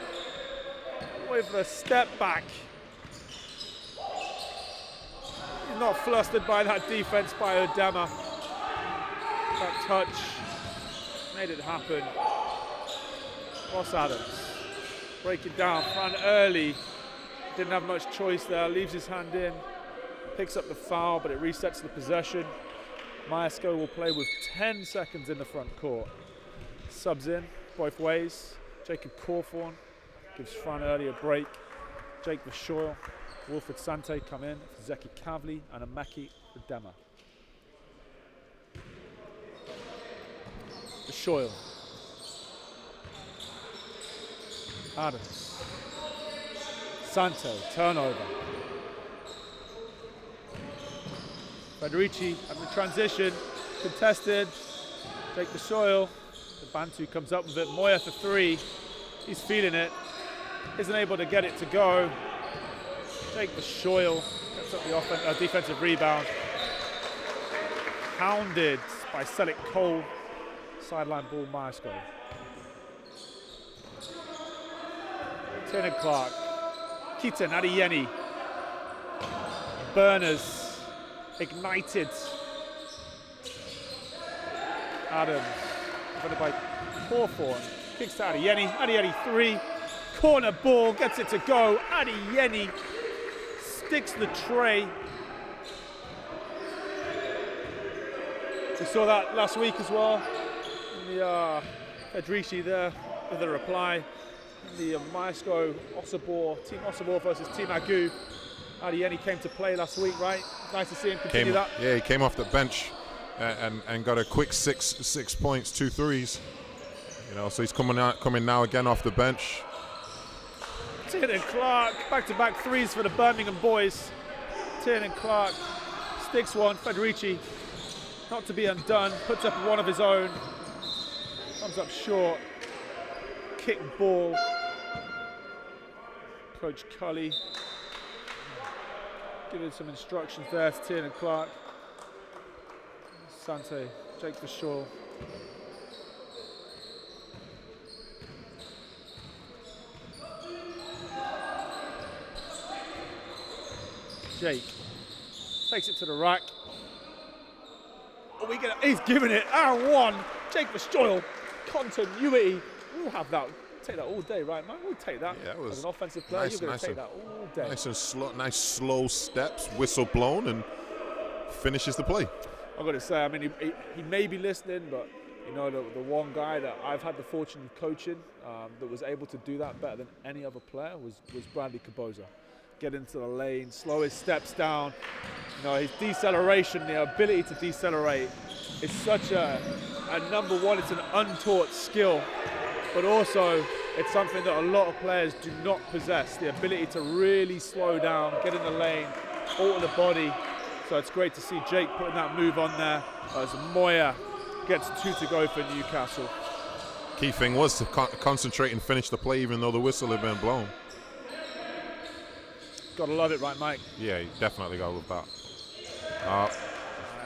with a step back. He's not flustered by that defense by Udema. That touch made it happen. Ross Adams breaking down front early. Didn't have much choice there. Leaves his hand in. Picks up the foul, but it resets the possession. Myerscough will play with 10 seconds in the front court. Subs in both ways. Jacob Cawthorne gives front early a break. Jake Vashoyle, Wilfred Sante come in. Zeki Kavli and Amaki Udema. Vashoyle. Adams. Sante, turnover. Federici having the transition, contested. Jake Vashoyle. The Bantu comes up with it. Moya for 3. He's feeling it. Isn't able to get it to go. Jake Vashoyle gets up the defensive rebound. Hounded by Selleck Cole. Sideline ball, Myerscough. Tiernan Clark. Keaton Adeyemi. Burners. Ignited. Adams. Defended by Cawthorne. Kicks to Adeyemi. Adeyemi 3. Corner ball. Gets it to go. Adeyemi sticks the tray. We saw that last week as well. The Federici there with a reply. The Myerscough Team Ossobor versus Team Agu. Adeyemi came to play last week, right? Nice to see him continue that. Yeah, he came off the bench and got a quick 6 points, 2 threes. So he's coming now again off the bench. Tiernan Clark, back-to-back threes for the Birmingham boys. Tiernan Clark sticks one. Federici, not to be undone, puts up one of his own. Comes up short. Kick ball. Coach Cully giving some instructions there to Tiernan Clark. Sante, Jake Vashoyle. Jake takes it to the rack. He's giving it. And 1. Jake Vashoyle. Continuity. We'll have that. Take that all day, right, man? We'll take that. Yeah, as an offensive player, you're going to take that all day. Nice slow steps, whistle blown, and finishes the play. I've got to say, I mean, he may be listening, but the one guy that I've had the fortune of coaching that was able to do that better than any other player was Bradley Kaboza. Get into the lane, slow his steps down. His deceleration, the ability to decelerate is such a number one. It's an untaught skill, but also it's something that a lot of players do not possess. The ability to really slow down, get in the lane, alter the body. So it's great to see Jake putting that move on there as Moya gets 2 to go for Newcastle. Key thing was to concentrate and finish the play even though the whistle had been blown. Gotta love it, right, Mike? Yeah, you definitely gotta love that.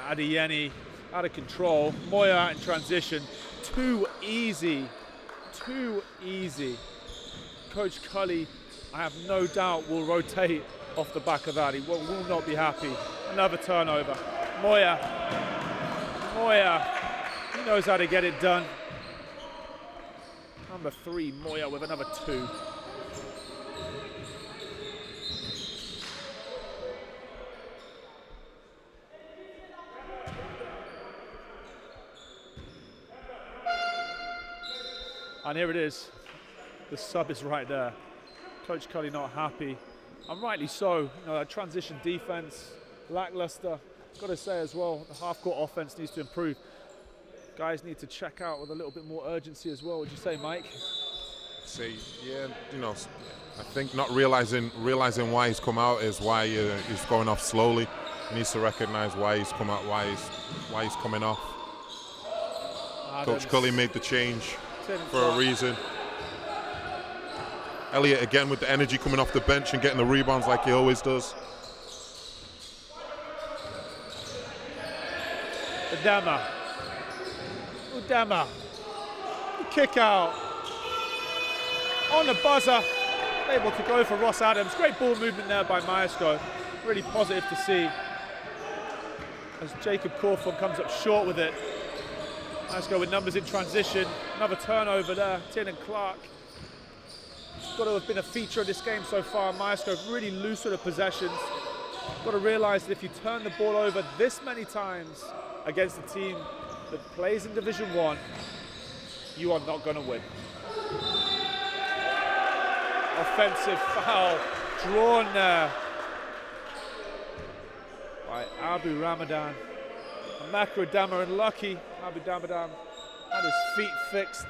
Adeyemi out of control. Moya out in transition. Too easy. Coach Cully, I have no doubt, will rotate off the back of that. He will not be happy. Another turnover. Moya, he knows how to get it done. Number 3, Moya with another 2. And here it is. The sub is right there. Coach Cully not happy. And rightly so. That transition defense, lackluster. got to say as well, the half-court offense needs to improve. Guys need to check out with a little bit more urgency as well. Would you say, Mike? Yeah, I think not realizing why he's come out is why he's going off slowly. He needs to recognize why he's come out, why he's coming off. Coach Cully made the change for a reason. Elliott again with the energy coming off the bench and getting the rebounds like he always does. Udama. Kick out. On the buzzer. Able to go for Ross Adams. Great ball movement there by Myerscough. Really positive to see. As Jacob Cawthorne comes up short with it. Myerscough with numbers in transition. Another turnover there. Tiernan Clark. Got to have been a feature of this game so far. Myerscough really loose with the possessions. Got to realise that if you turn the ball over this many times against a team that plays in Division 1, you are not going to win. Offensive foul drawn there by Abu Ramadan. Makra Dama unlucky. Abu Ramadan had his feet fixed.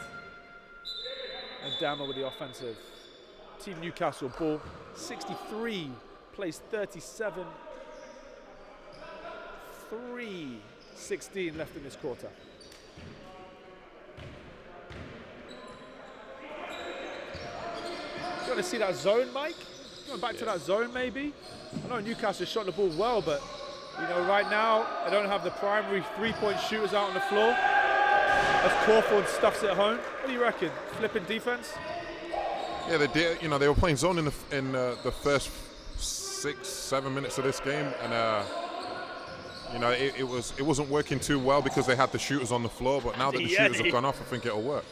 And Dama with the offensive. Team Newcastle ball. 63 plays 37. 3:16 left in this quarter. You want to see that zone, Mike? Going back to that zone, maybe? I know Newcastle shot the ball well, but right now they don't have the primary three-point shooters out on the floor. As Cawthorne stuffs it home. What do you reckon? Flipping defense? Yeah, they did. They were playing zone in the first 6-7 minutes of this game, and it wasn't working too well because they had the shooters on the floor. But now that the shooters have gone off, I think it'll work.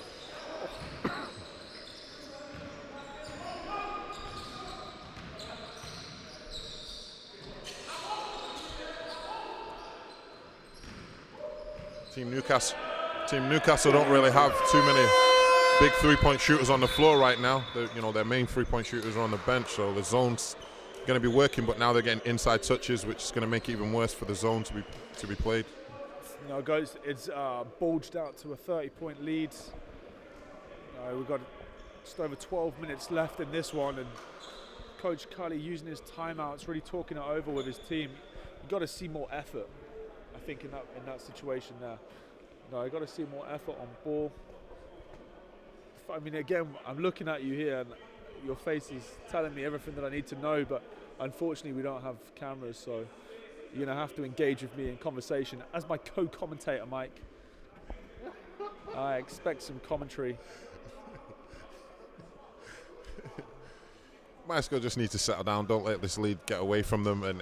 Team Newcastle don't really have too many big three-point shooters on the floor right now. Their main three-point shooters are on the bench, so the zone's going to be working. But now they're getting inside touches, which is going to make it even worse for the zone to be played. No, guys, it's bulged out to a 30-point lead. We've got just over 12 minutes left in this one, and Coach Cully using his timeouts, really talking it over with his team. You've got to see more effort, I think, in that situation there. I've got to see more effort on ball. I mean, again, I'm looking at you here, and your face is telling me everything that I need to know, but unfortunately we don't have cameras, so you're going to have to engage with me in conversation. As my co-commentator, Mike, I expect some commentary. Myerscough just needs to settle down. Don't let this lead get away from them, and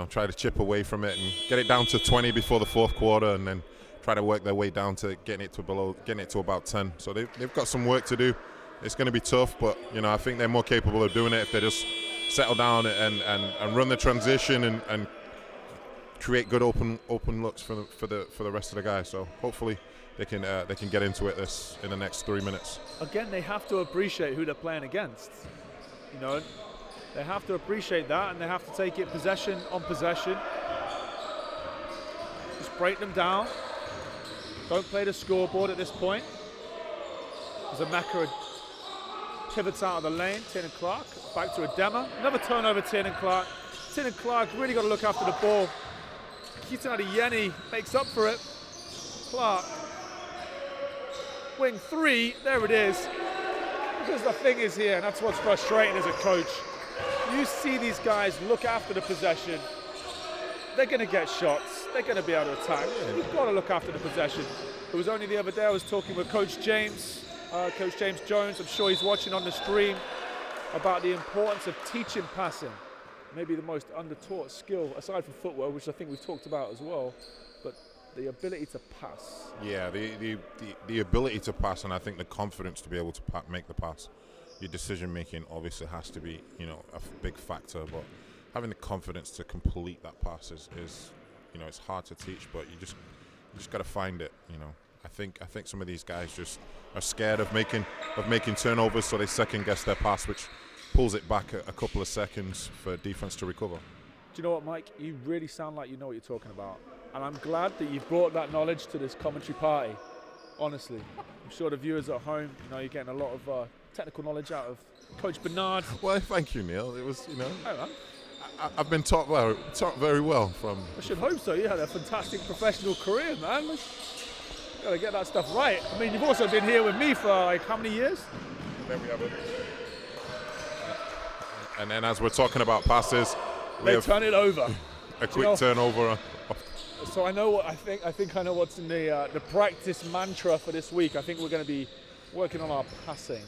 try to chip away from it and get it down to 20 before the fourth quarter, and then try to work their way down to getting it to about 10. So they've got some work to do. It's going to be tough, but I think they're more capable of doing it if they just settle down and run the transition and create good open looks for the rest of the guys. So hopefully they can get into it in the next 3 minutes. Again, they have to appreciate who they're playing against. They have to appreciate that, and they have to take it possession on possession. Just break them down. Don't play the scoreboard at this point. As Makra pivots out of the lane, Tiernan Clark back to Adema. Another turnover, Tiernan Clark. Tiernan Clark really got to look after the ball. Kitan Adeyemi makes up for it. Clark. Wing three, there it is. Because the thing is here, and that's what's frustrating as a coach. You see these guys look after the possession. They're going to get shots. They're going to be able to attack. You've got to look after the possession. It was only the other day I was talking with Coach James Jones. I'm sure he's watching on the stream, about the importance of teaching passing. Maybe the most under-taught skill, aside from footwork, which I think we've talked about as well, but the ability to pass. Yeah, the ability to pass, and I think the confidence to be able to make the pass. Your decision-making obviously has to be, a big factor, but having the confidence to complete that pass is it's hard to teach, but you just got to find it. I think some of these guys just are scared of making turnovers, so they second guess their pass, which pulls it back a couple of seconds for defense to recover. you know what, Mike? You really sound like you know what you're talking about. And I'm glad that you've brought that knowledge to this commentary party. Honestly. I'm sure the viewers at home, you're getting a lot of technical knowledge out of Coach Bernard. Well, thank you, Neil. It was, Hey, man. I've been taught very well from. I should hope so. You had a fantastic professional career, man. Got to get that stuff right. I mean, you've also been here with me for like how many years? Then we have and then as we're talking about passes, they turn it over. A quick turnover. So I know what I think I know what's in the practice mantra for this week. I think we're going to be working on our passing.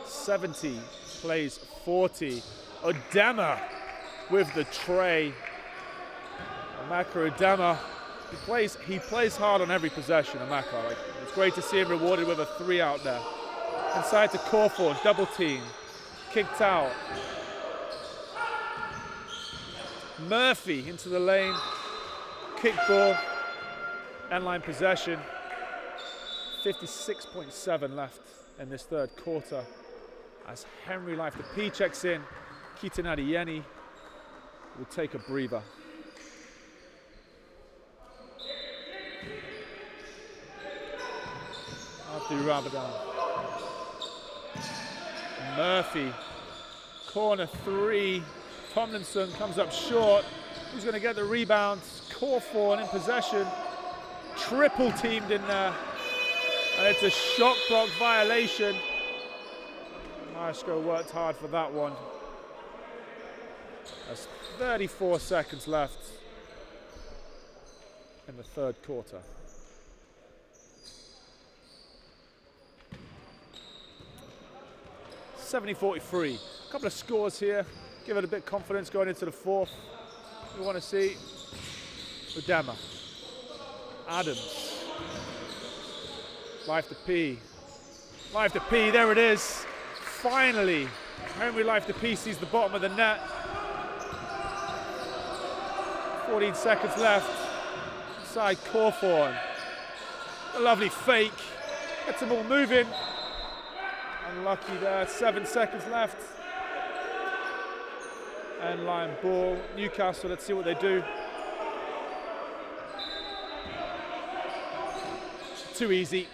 70 plays 40. Odema with the tray. Amaka Odema. He plays hard on every possession. Amaka. It's great to see him rewarded with a 3 out there. Inside to Corford, double team. Kicked out. Murphy into the lane. Kick ball. End line possession. 56.7 left in this third quarter. As Henry Life the P checks in, Keaton Adeyemi will take a breather. Abdi Ramadan. Murphy, corner 3. Tomlinson comes up short. Who's going to get the rebound? Corford in possession. Triple teamed in there. And it's a shot clock violation. Myerscough worked hard for that one. There's 34 seconds left in the third quarter. $70-43. A couple of scores here. Give it a bit of confidence going into the fourth. We want to see Odema. Adams. Life to P. Life to P, there it is. Finally, Henry Life to P sees the bottom of the net. 14 seconds left. Inside Corford. A lovely fake. Gets them all moving. Unlucky there, 7 seconds left. End line ball. Newcastle, let's see what they do. Too easy.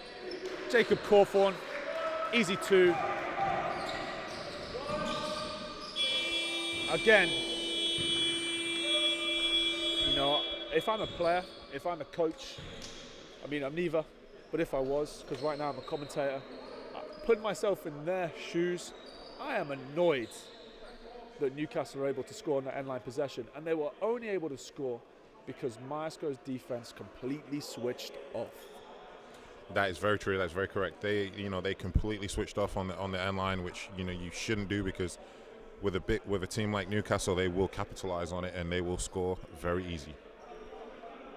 Jacob Corford, easy 2. Again, if I'm a player, if I'm a coach, I mean, I'm neither, but if I was, because right now I'm a commentator, putting myself in their shoes, I am annoyed that Newcastle were able to score on that end-line possession, and they were only able to score because Myerscough's defense completely switched off. That is very true. That's very correct. They completely switched off on the end line, which you shouldn't do, because with a team like Newcastle, they will capitalize on it and they will score very easy.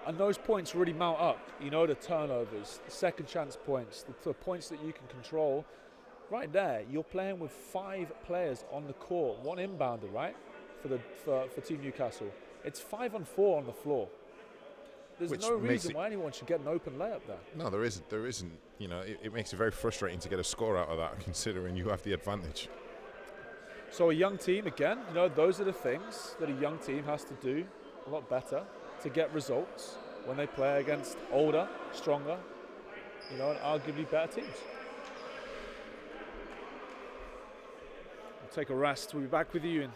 And those points really mount up. The turnovers, the second chance points, the points that you can control. Right there, you're playing with 5 players on the court, 1 inbounder, right? For Team Newcastle, it's 5-on-4 on the floor. There's no reason why anyone should get an open layup there. No, there isn't. It makes it very frustrating to get a score out of that, considering you have the advantage. So a young team, again, those are the things that a young team has to do a lot better to get results when they play against older, stronger, and arguably better teams. We'll take a rest. We'll be back with you in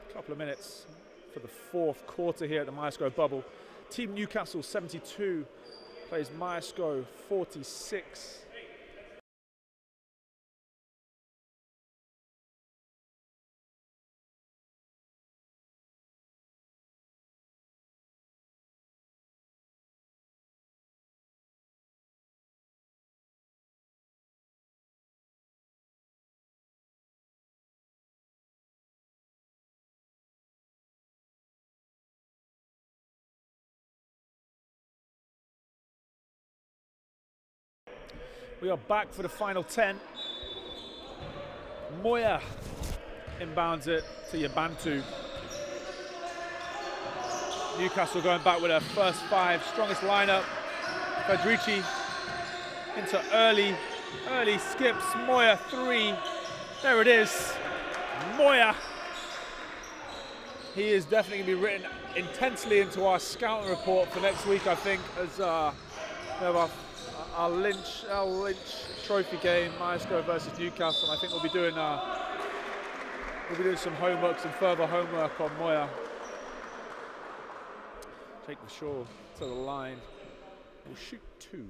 a couple of minutes for the fourth quarter here at the Myerscough Bubble. Team Newcastle 72 plays Myerscough 46. We are back for the final 10. Moya inbounds it to Yabantu. Newcastle going back with their first 5, strongest lineup. Federici into early skips. Moya 3. There it is. Moya he is definitely going to be written intensely into our scouting report for next week, I think, as we have our Lynch Trophy game, Myerscough versus Newcastle. And I think we'll be doing some homework, some further homework on Moya. Take the shore to the line. We'll shoot 2.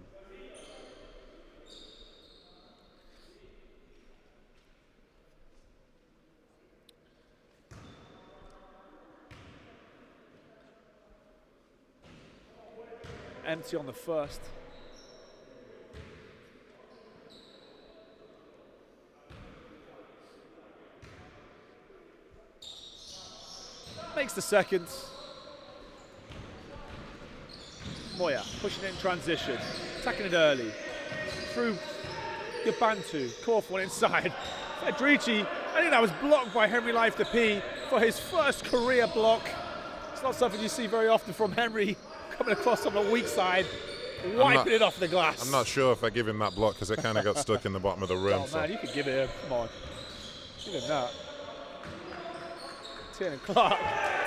Empty on the first. Makes the second. Moya pushing it in transition, attacking it early. Through Gabantu, Corf one inside. Federici, I think that was blocked by Henry Life to P for his first career block. It's not something you see very often from Henry, coming across on the weak side, wiping it off the glass. I'm not sure if I give him that block because it kind of got stuck in the bottom of the rim. Oh man, you could give it him, come on. Give him that.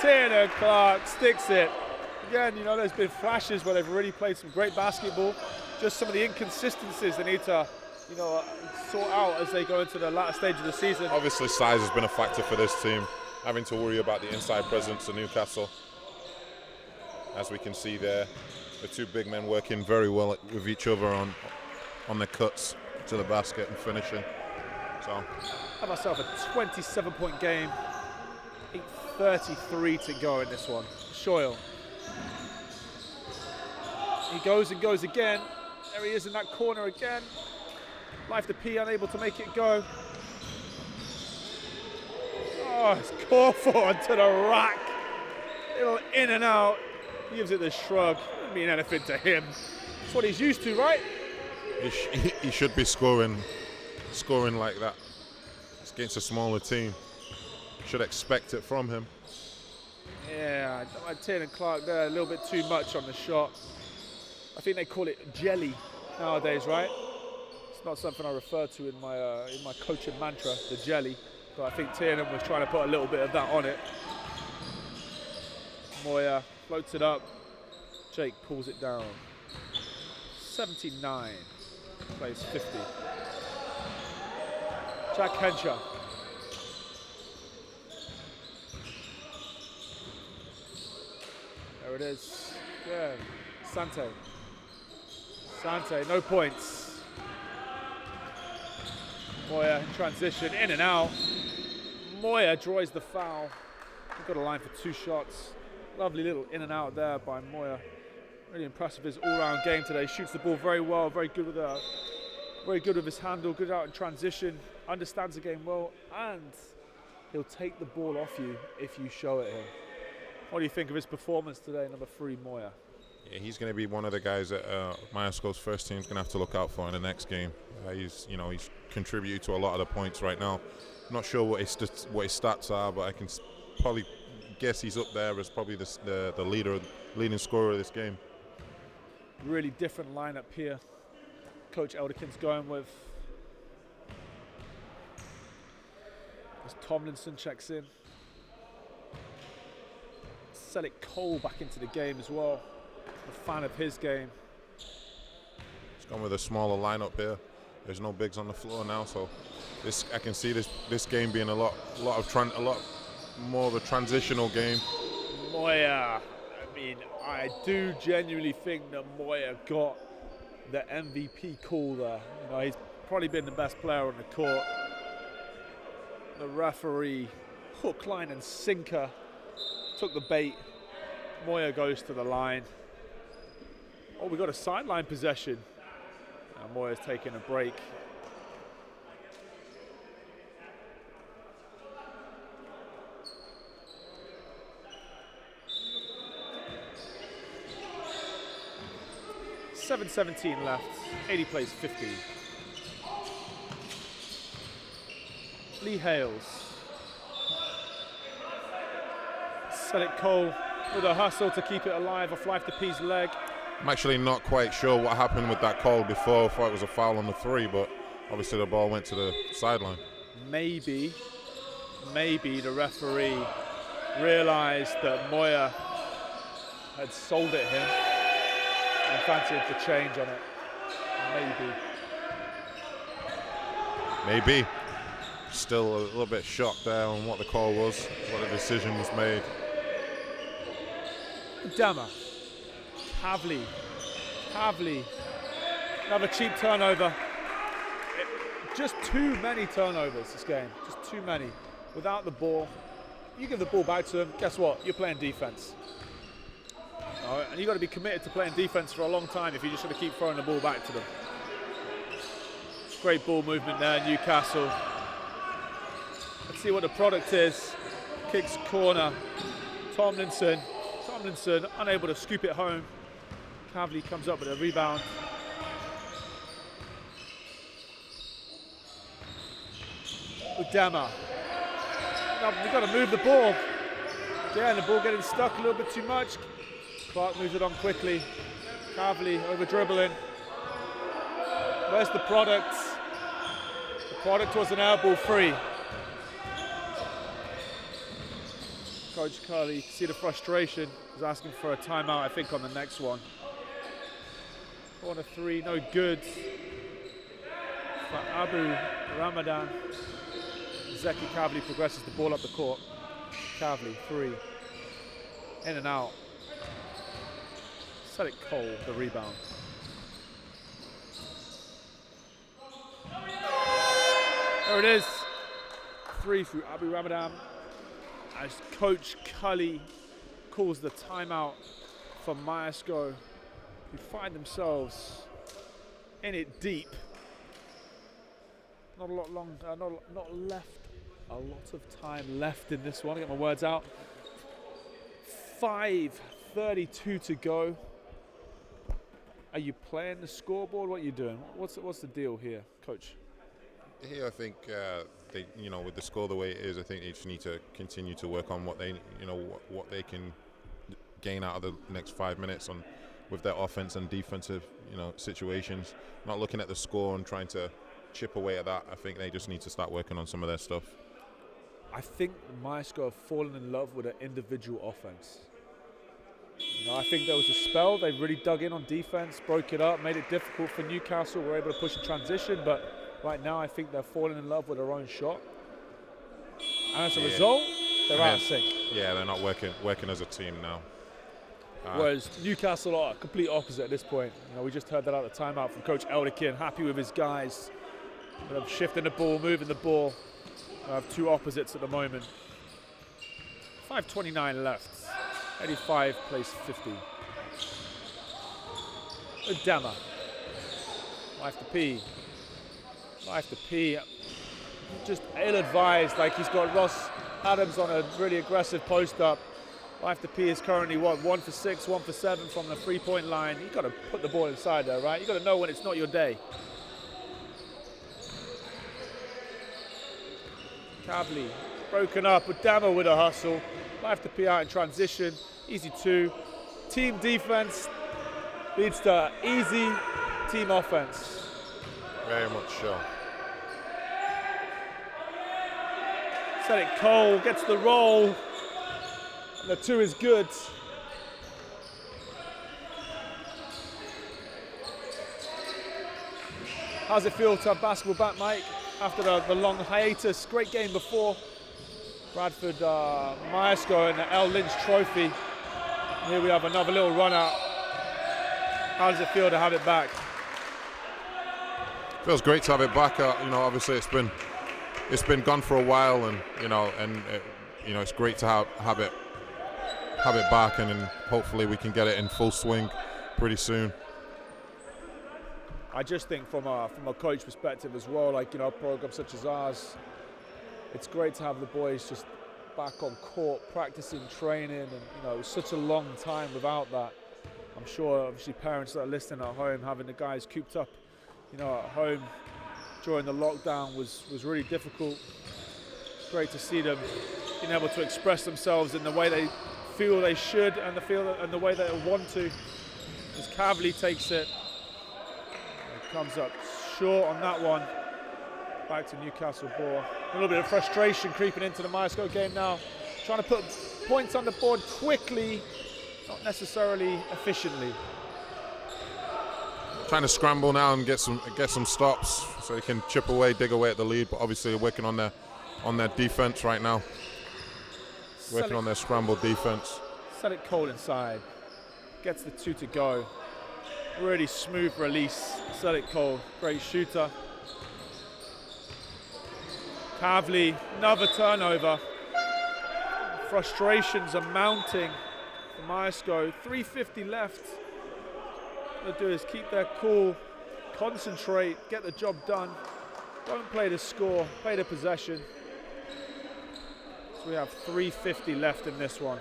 Tanner Clark sticks it. Again, you know, there's been flashes where they've really played some great basketball. Just some of the inconsistencies they need to, you know, sort out as they go into the latter stage of the season. Obviously, size has been a factor for this team, having to worry about the inside presence of Newcastle. As we can see there, the 2 big men working very well with each other on the cuts to the basket and finishing. So, have myself a 27-point game. 8:33 to go in this one. Shoyle. He goes and goes again. There he is in that corner again. Life to P, unable to make it go. Oh, it's Corford to the rack. Little in and out. He gives it the shrug. Doesn't mean anything to him. That's what he's used to, right? He should be scoring like that. It's against a smaller team. Should expect it from him. Yeah, Taylor Clark there, a little bit too much on the shot. I think they call it jelly nowadays, right? It's not something I refer to in my coaching mantra, the jelly. But I think Tiernan was trying to put a little bit of that on it. Moya floats it up. Jake pulls it down. 79, plays 50. Jack Henshaw. There it is. Yeah. Sante, no points. Moya in transition, in and out. Moya draws the foul. We've got a line for 2 shots. Lovely little in and out there by Moya. Really impressive his all-round game today. Shoots the ball very well, very good with his handle, good out in transition, understands the game well, and he'll take the ball off you if you show it him. What do you think of his performance today, number 3, Moya? Yeah, he's going to be one of the guys that Myerscough's first team's going to have to look out for in the next game. He's contributed to a lot of the points right now. I'm not sure what his stats are, but I can probably guess he's up there as probably the leading scorer of this game. Really different lineup here. Coach Elderkin's going with. As Tomlinson checks in. Celic Cole back into the game as well. A fan of his game. He's gone with a smaller lineup here. There's no bigs on the floor now, so I can see this game being a lot more of a transitional game. Moya, I mean, I do genuinely think that Moya got the MVP call there. You know, he's probably been the best player on the court. The referee, hook, line, and sinker, took the bait. Moya goes to the line. Oh, we got a sideline possession. And Moya's taking a break. .17 left. 80 plays 50. Lee Hales. Celic Cole with a hustle to keep it alive off Life to P's leg. I'm actually not quite sure what happened with that call before. I thought it was a foul on the 3, but obviously the ball went to the sideline. Maybe the referee realised that Moyer had sold it him and fancied the change on it. Maybe. Still a little bit shocked there on what the call was, what the decision was made. Dammer. Kavli. Another cheap turnover. Just too many turnovers this game. Just too many. Without the ball. You give the ball back to them, guess what? You're playing defense. And you've got to be committed to playing defense for a long time if you're just going to keep throwing the ball back to them. Great ball movement there, Newcastle. Let's see what the product is. Kicks corner. Tomlinson unable to scoop it home. Kavli comes up with a rebound. Udama. We've got to move the ball. Yeah, the ball getting stuck a little bit too much. Clark moves it on quickly. Kavli over dribbling. Where's the product? The product was an air ball free. Coach Curley, you can see the frustration. He's asking for a timeout, I think, on the next one. Corner 3, no good. For Abu Ramadan. Zeki Kavli progresses the ball up the court. Kavli, 3. In and out. Set it cold, the rebound. There it is. 3 through Abu Ramadan. As Coach Cully calls the timeout for Myerscough, who find themselves in it deep. Not a lot of time left in this one. I get my words out. 5:32 to go. Are you playing the scoreboard? What are you doing? What's the deal here, Coach? Here, I think they, with the score the way it is, I think they just need to continue to work on what they, what they can gain out of the next 5 minutes on with their offense and defensive, situations. Not looking at the score and trying to chip away at that. I think they just need to start working on some of their stuff. I think Myerscough have fallen in love with an individual offense. I think there was a spell they really dug in on defense, broke it up, made it difficult for Newcastle. Were able to push in transition, but right now, I think they're falling in love with their own shot. And as a result, they're out of sync. Yeah, they're not working as a team now. Whereas Newcastle are complete opposite at this point. We just heard that out of the timeout from Coach Elderkin, happy with his guys. Shifting the ball, moving the ball. I have two opposites at the moment. 5:29 left. 85 plays 50. Udama. Life to P. Just ill-advised, like he's got Ross Adams on a really aggressive post-up. Life to P is currently, 1 for 6, 1 for 7 from the three-point line. You've got to put the ball inside there, right? You've got to know when it's not your day. Kavli, broken up, Udama with a hustle. Life to P out in transition, easy 2. Team defense leads to easy team offense. Very much so. Set it Cole, gets the roll. And the 2 is good. How's it feel to have basketball back, Mike? After the long hiatus, great game before. Bradford, Myerscough and the L. Lynch Trophy. Here we have another little run out. How does it feel to have it back? Feels great to have it back. Obviously it's been gone for a while, and it's great to have it back, and then hopefully we can get it in full swing pretty soon. I just think from a coach perspective as well, programs such as ours, it's great to have the boys just back on court, practicing, training, and it was such a long time without that. I'm sure obviously parents that are listening at home, having the guys cooped up at home during the lockdown was really difficult. Great to see them being able to express themselves in the way they feel they should and the way they want to. As Kavli takes it, comes up short on that one. Back to Newcastle ball. A little bit of frustration creeping into the Myerscough game now. trying to put points on the board quickly, not necessarily efficiently. Trying to scramble now and get some stops so they can chip away, dig away at the lead. But obviously they're working on their defense right now. Working on their scramble defense. Set it cold inside. Gets the 2 to go. Really smooth release. Set it cold. Great shooter. Kavli, another turnover. Frustrations are mounting for Myerscough. 3:50 left. What they do is keep their cool, concentrate, get the job done. Don't play the score, play the possession. So we have 3:50 left in this one.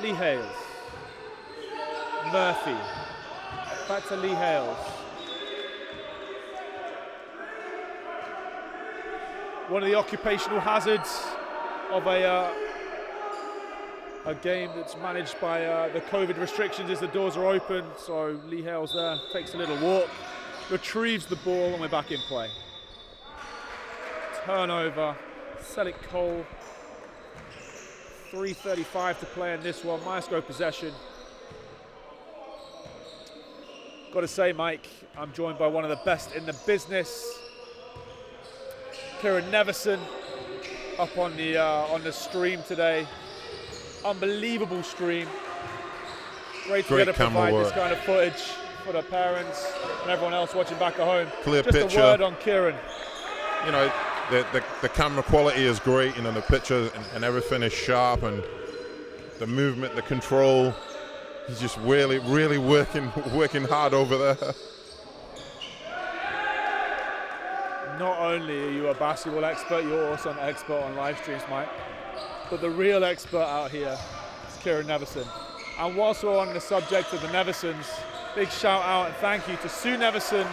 Lee Hales. Murphy. Back to Lee Hales. One of the occupational hazards of a game that's managed by the COVID restrictions is the doors are open. So Lee Hales there takes a little walk, retrieves the ball, and we're back in play. Turnover. Selleck Cole. 3:35 to play in this one. Myerscough possession. Got to say, Mike, I'm joined by one of the best in the business. Kieran Neverson up on the stream today. Unbelievable stream. Great to be able to provide this kind of footage for the parents and everyone else watching back at home. Clear Just picture. a word on Kieran. You know, the camera quality is great. You know, the picture and everything is sharp, and the movement, the control. He's just really working hard over there. Not only are you a basketball expert, you're also an expert on live streams, Mike. But the real expert out here is Kieran Neverson. And whilst we're on the subject of the Neversons, big shout out and thank you to Sue Neverson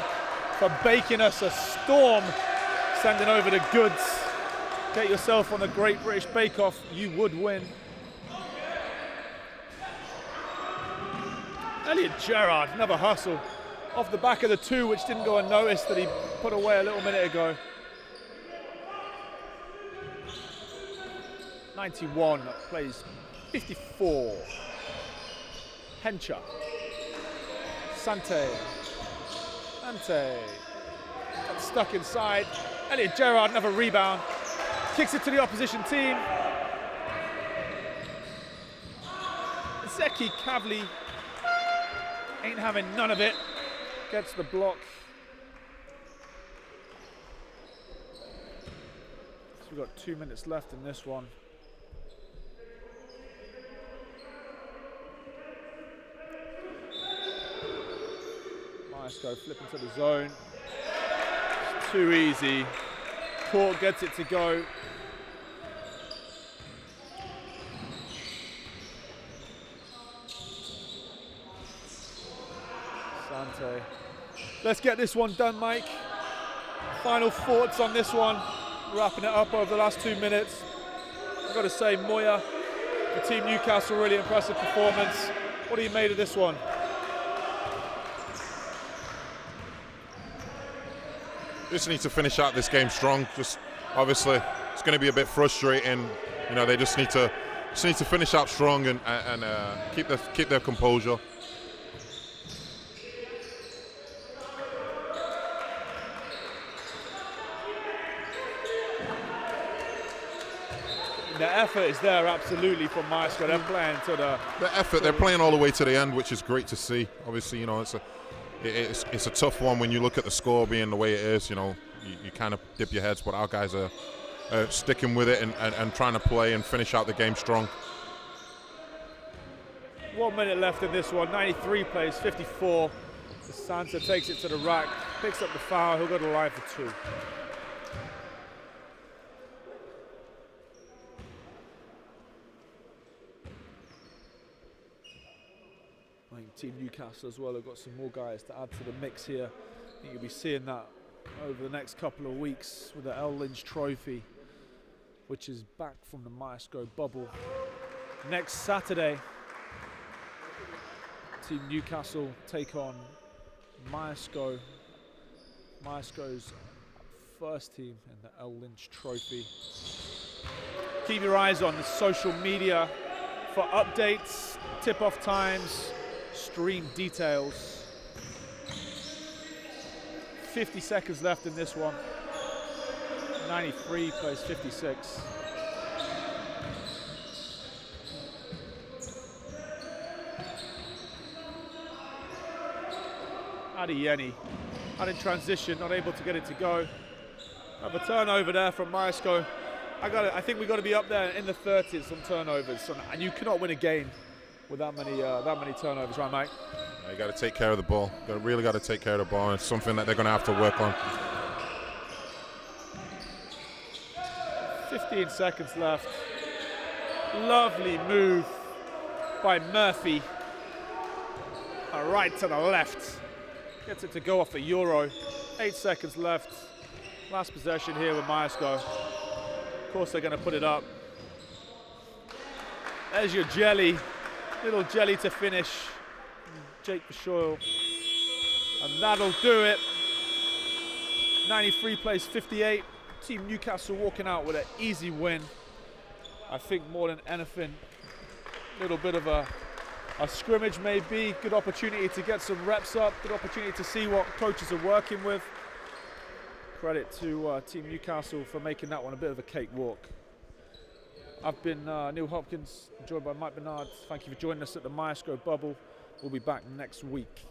for baking us a storm, sending over the goods. Get yourself on the Great British Bake Off, you would win. Elliot Gerrard, another hustle. Off the back of the 2, which didn't go unnoticed, that he put away a little minute ago. 91 plays 54. Hencher. Sante. Got stuck inside. Elliot Gerrard, another rebound. Kicks it to the opposition team. Zeki Kavli ain't having none of it. Gets the block. So we've got 2 minutes left in this one. Myerscough flipping to the zone. It's too easy. Court gets it to go. Sante. Let's get this one done, Mike. Final thoughts on this one. Wrapping it up over the last 2 minutes. I've got to say, Moya, for Team Newcastle, really impressive performance. What do you made of this one? Just need to finish out this game strong. Just obviously, it's going to be a bit frustrating. You know, they just need to finish out strong and keep their composure. The effort is there absolutely from Myerscough. They're playing to the effort. They're playing all the way to the end, which is great to see. Obviously, you know, it's a tough one when you look at the score being the way it is. You know, you kind of dip your heads, but our guys are sticking with it and trying to play and finish out the game strong. 1 minute left in this one. 93 plays 54. Santa takes it to the rack, picks up the foul. He'll go to the line for 2. I think Team Newcastle as well have got some more guys to add to the mix here. I think you'll be seeing that over the next couple of weeks with the L. Lynch Trophy, which is back from the Myerscough bubble. Next Saturday, Team Newcastle take on Myerscough. Myerscough's first team in the L. Lynch Trophy. Keep your eyes on the social media for updates, tip-off times, stream details. 50 seconds left in this one. 93 plays 56. Adeyemi had in transition, not able to get it to go. Have a turnover there from Myerscough. I think we've got to be up there in the 30s on turnovers, and you cannot win a game with that many turnovers, right, mate? You got to take care of the ball. Really got to take care of the ball, and it's something that they're going to have to work on. 15 seconds left. Lovely move by Murphy. A right to the left. Gets it to go off a Euro. 8 seconds left. Last possession here with Myerscough. Of course they're going to put it up. There's your jelly. Little jelly to finish. Jake Bashoyle. And that'll do it. 93 plays 58. Team Newcastle walking out with an easy win. I think more than anything, a little bit of a scrimmage maybe. Good opportunity to get some reps up. Good opportunity to see what coaches are working with. Credit to Team Newcastle for making that one a bit of a cakewalk. I've been Neil Hopkins, joined by Mike Bernard. Thank you for joining us at the Myerscough Bubble. We'll be back next week.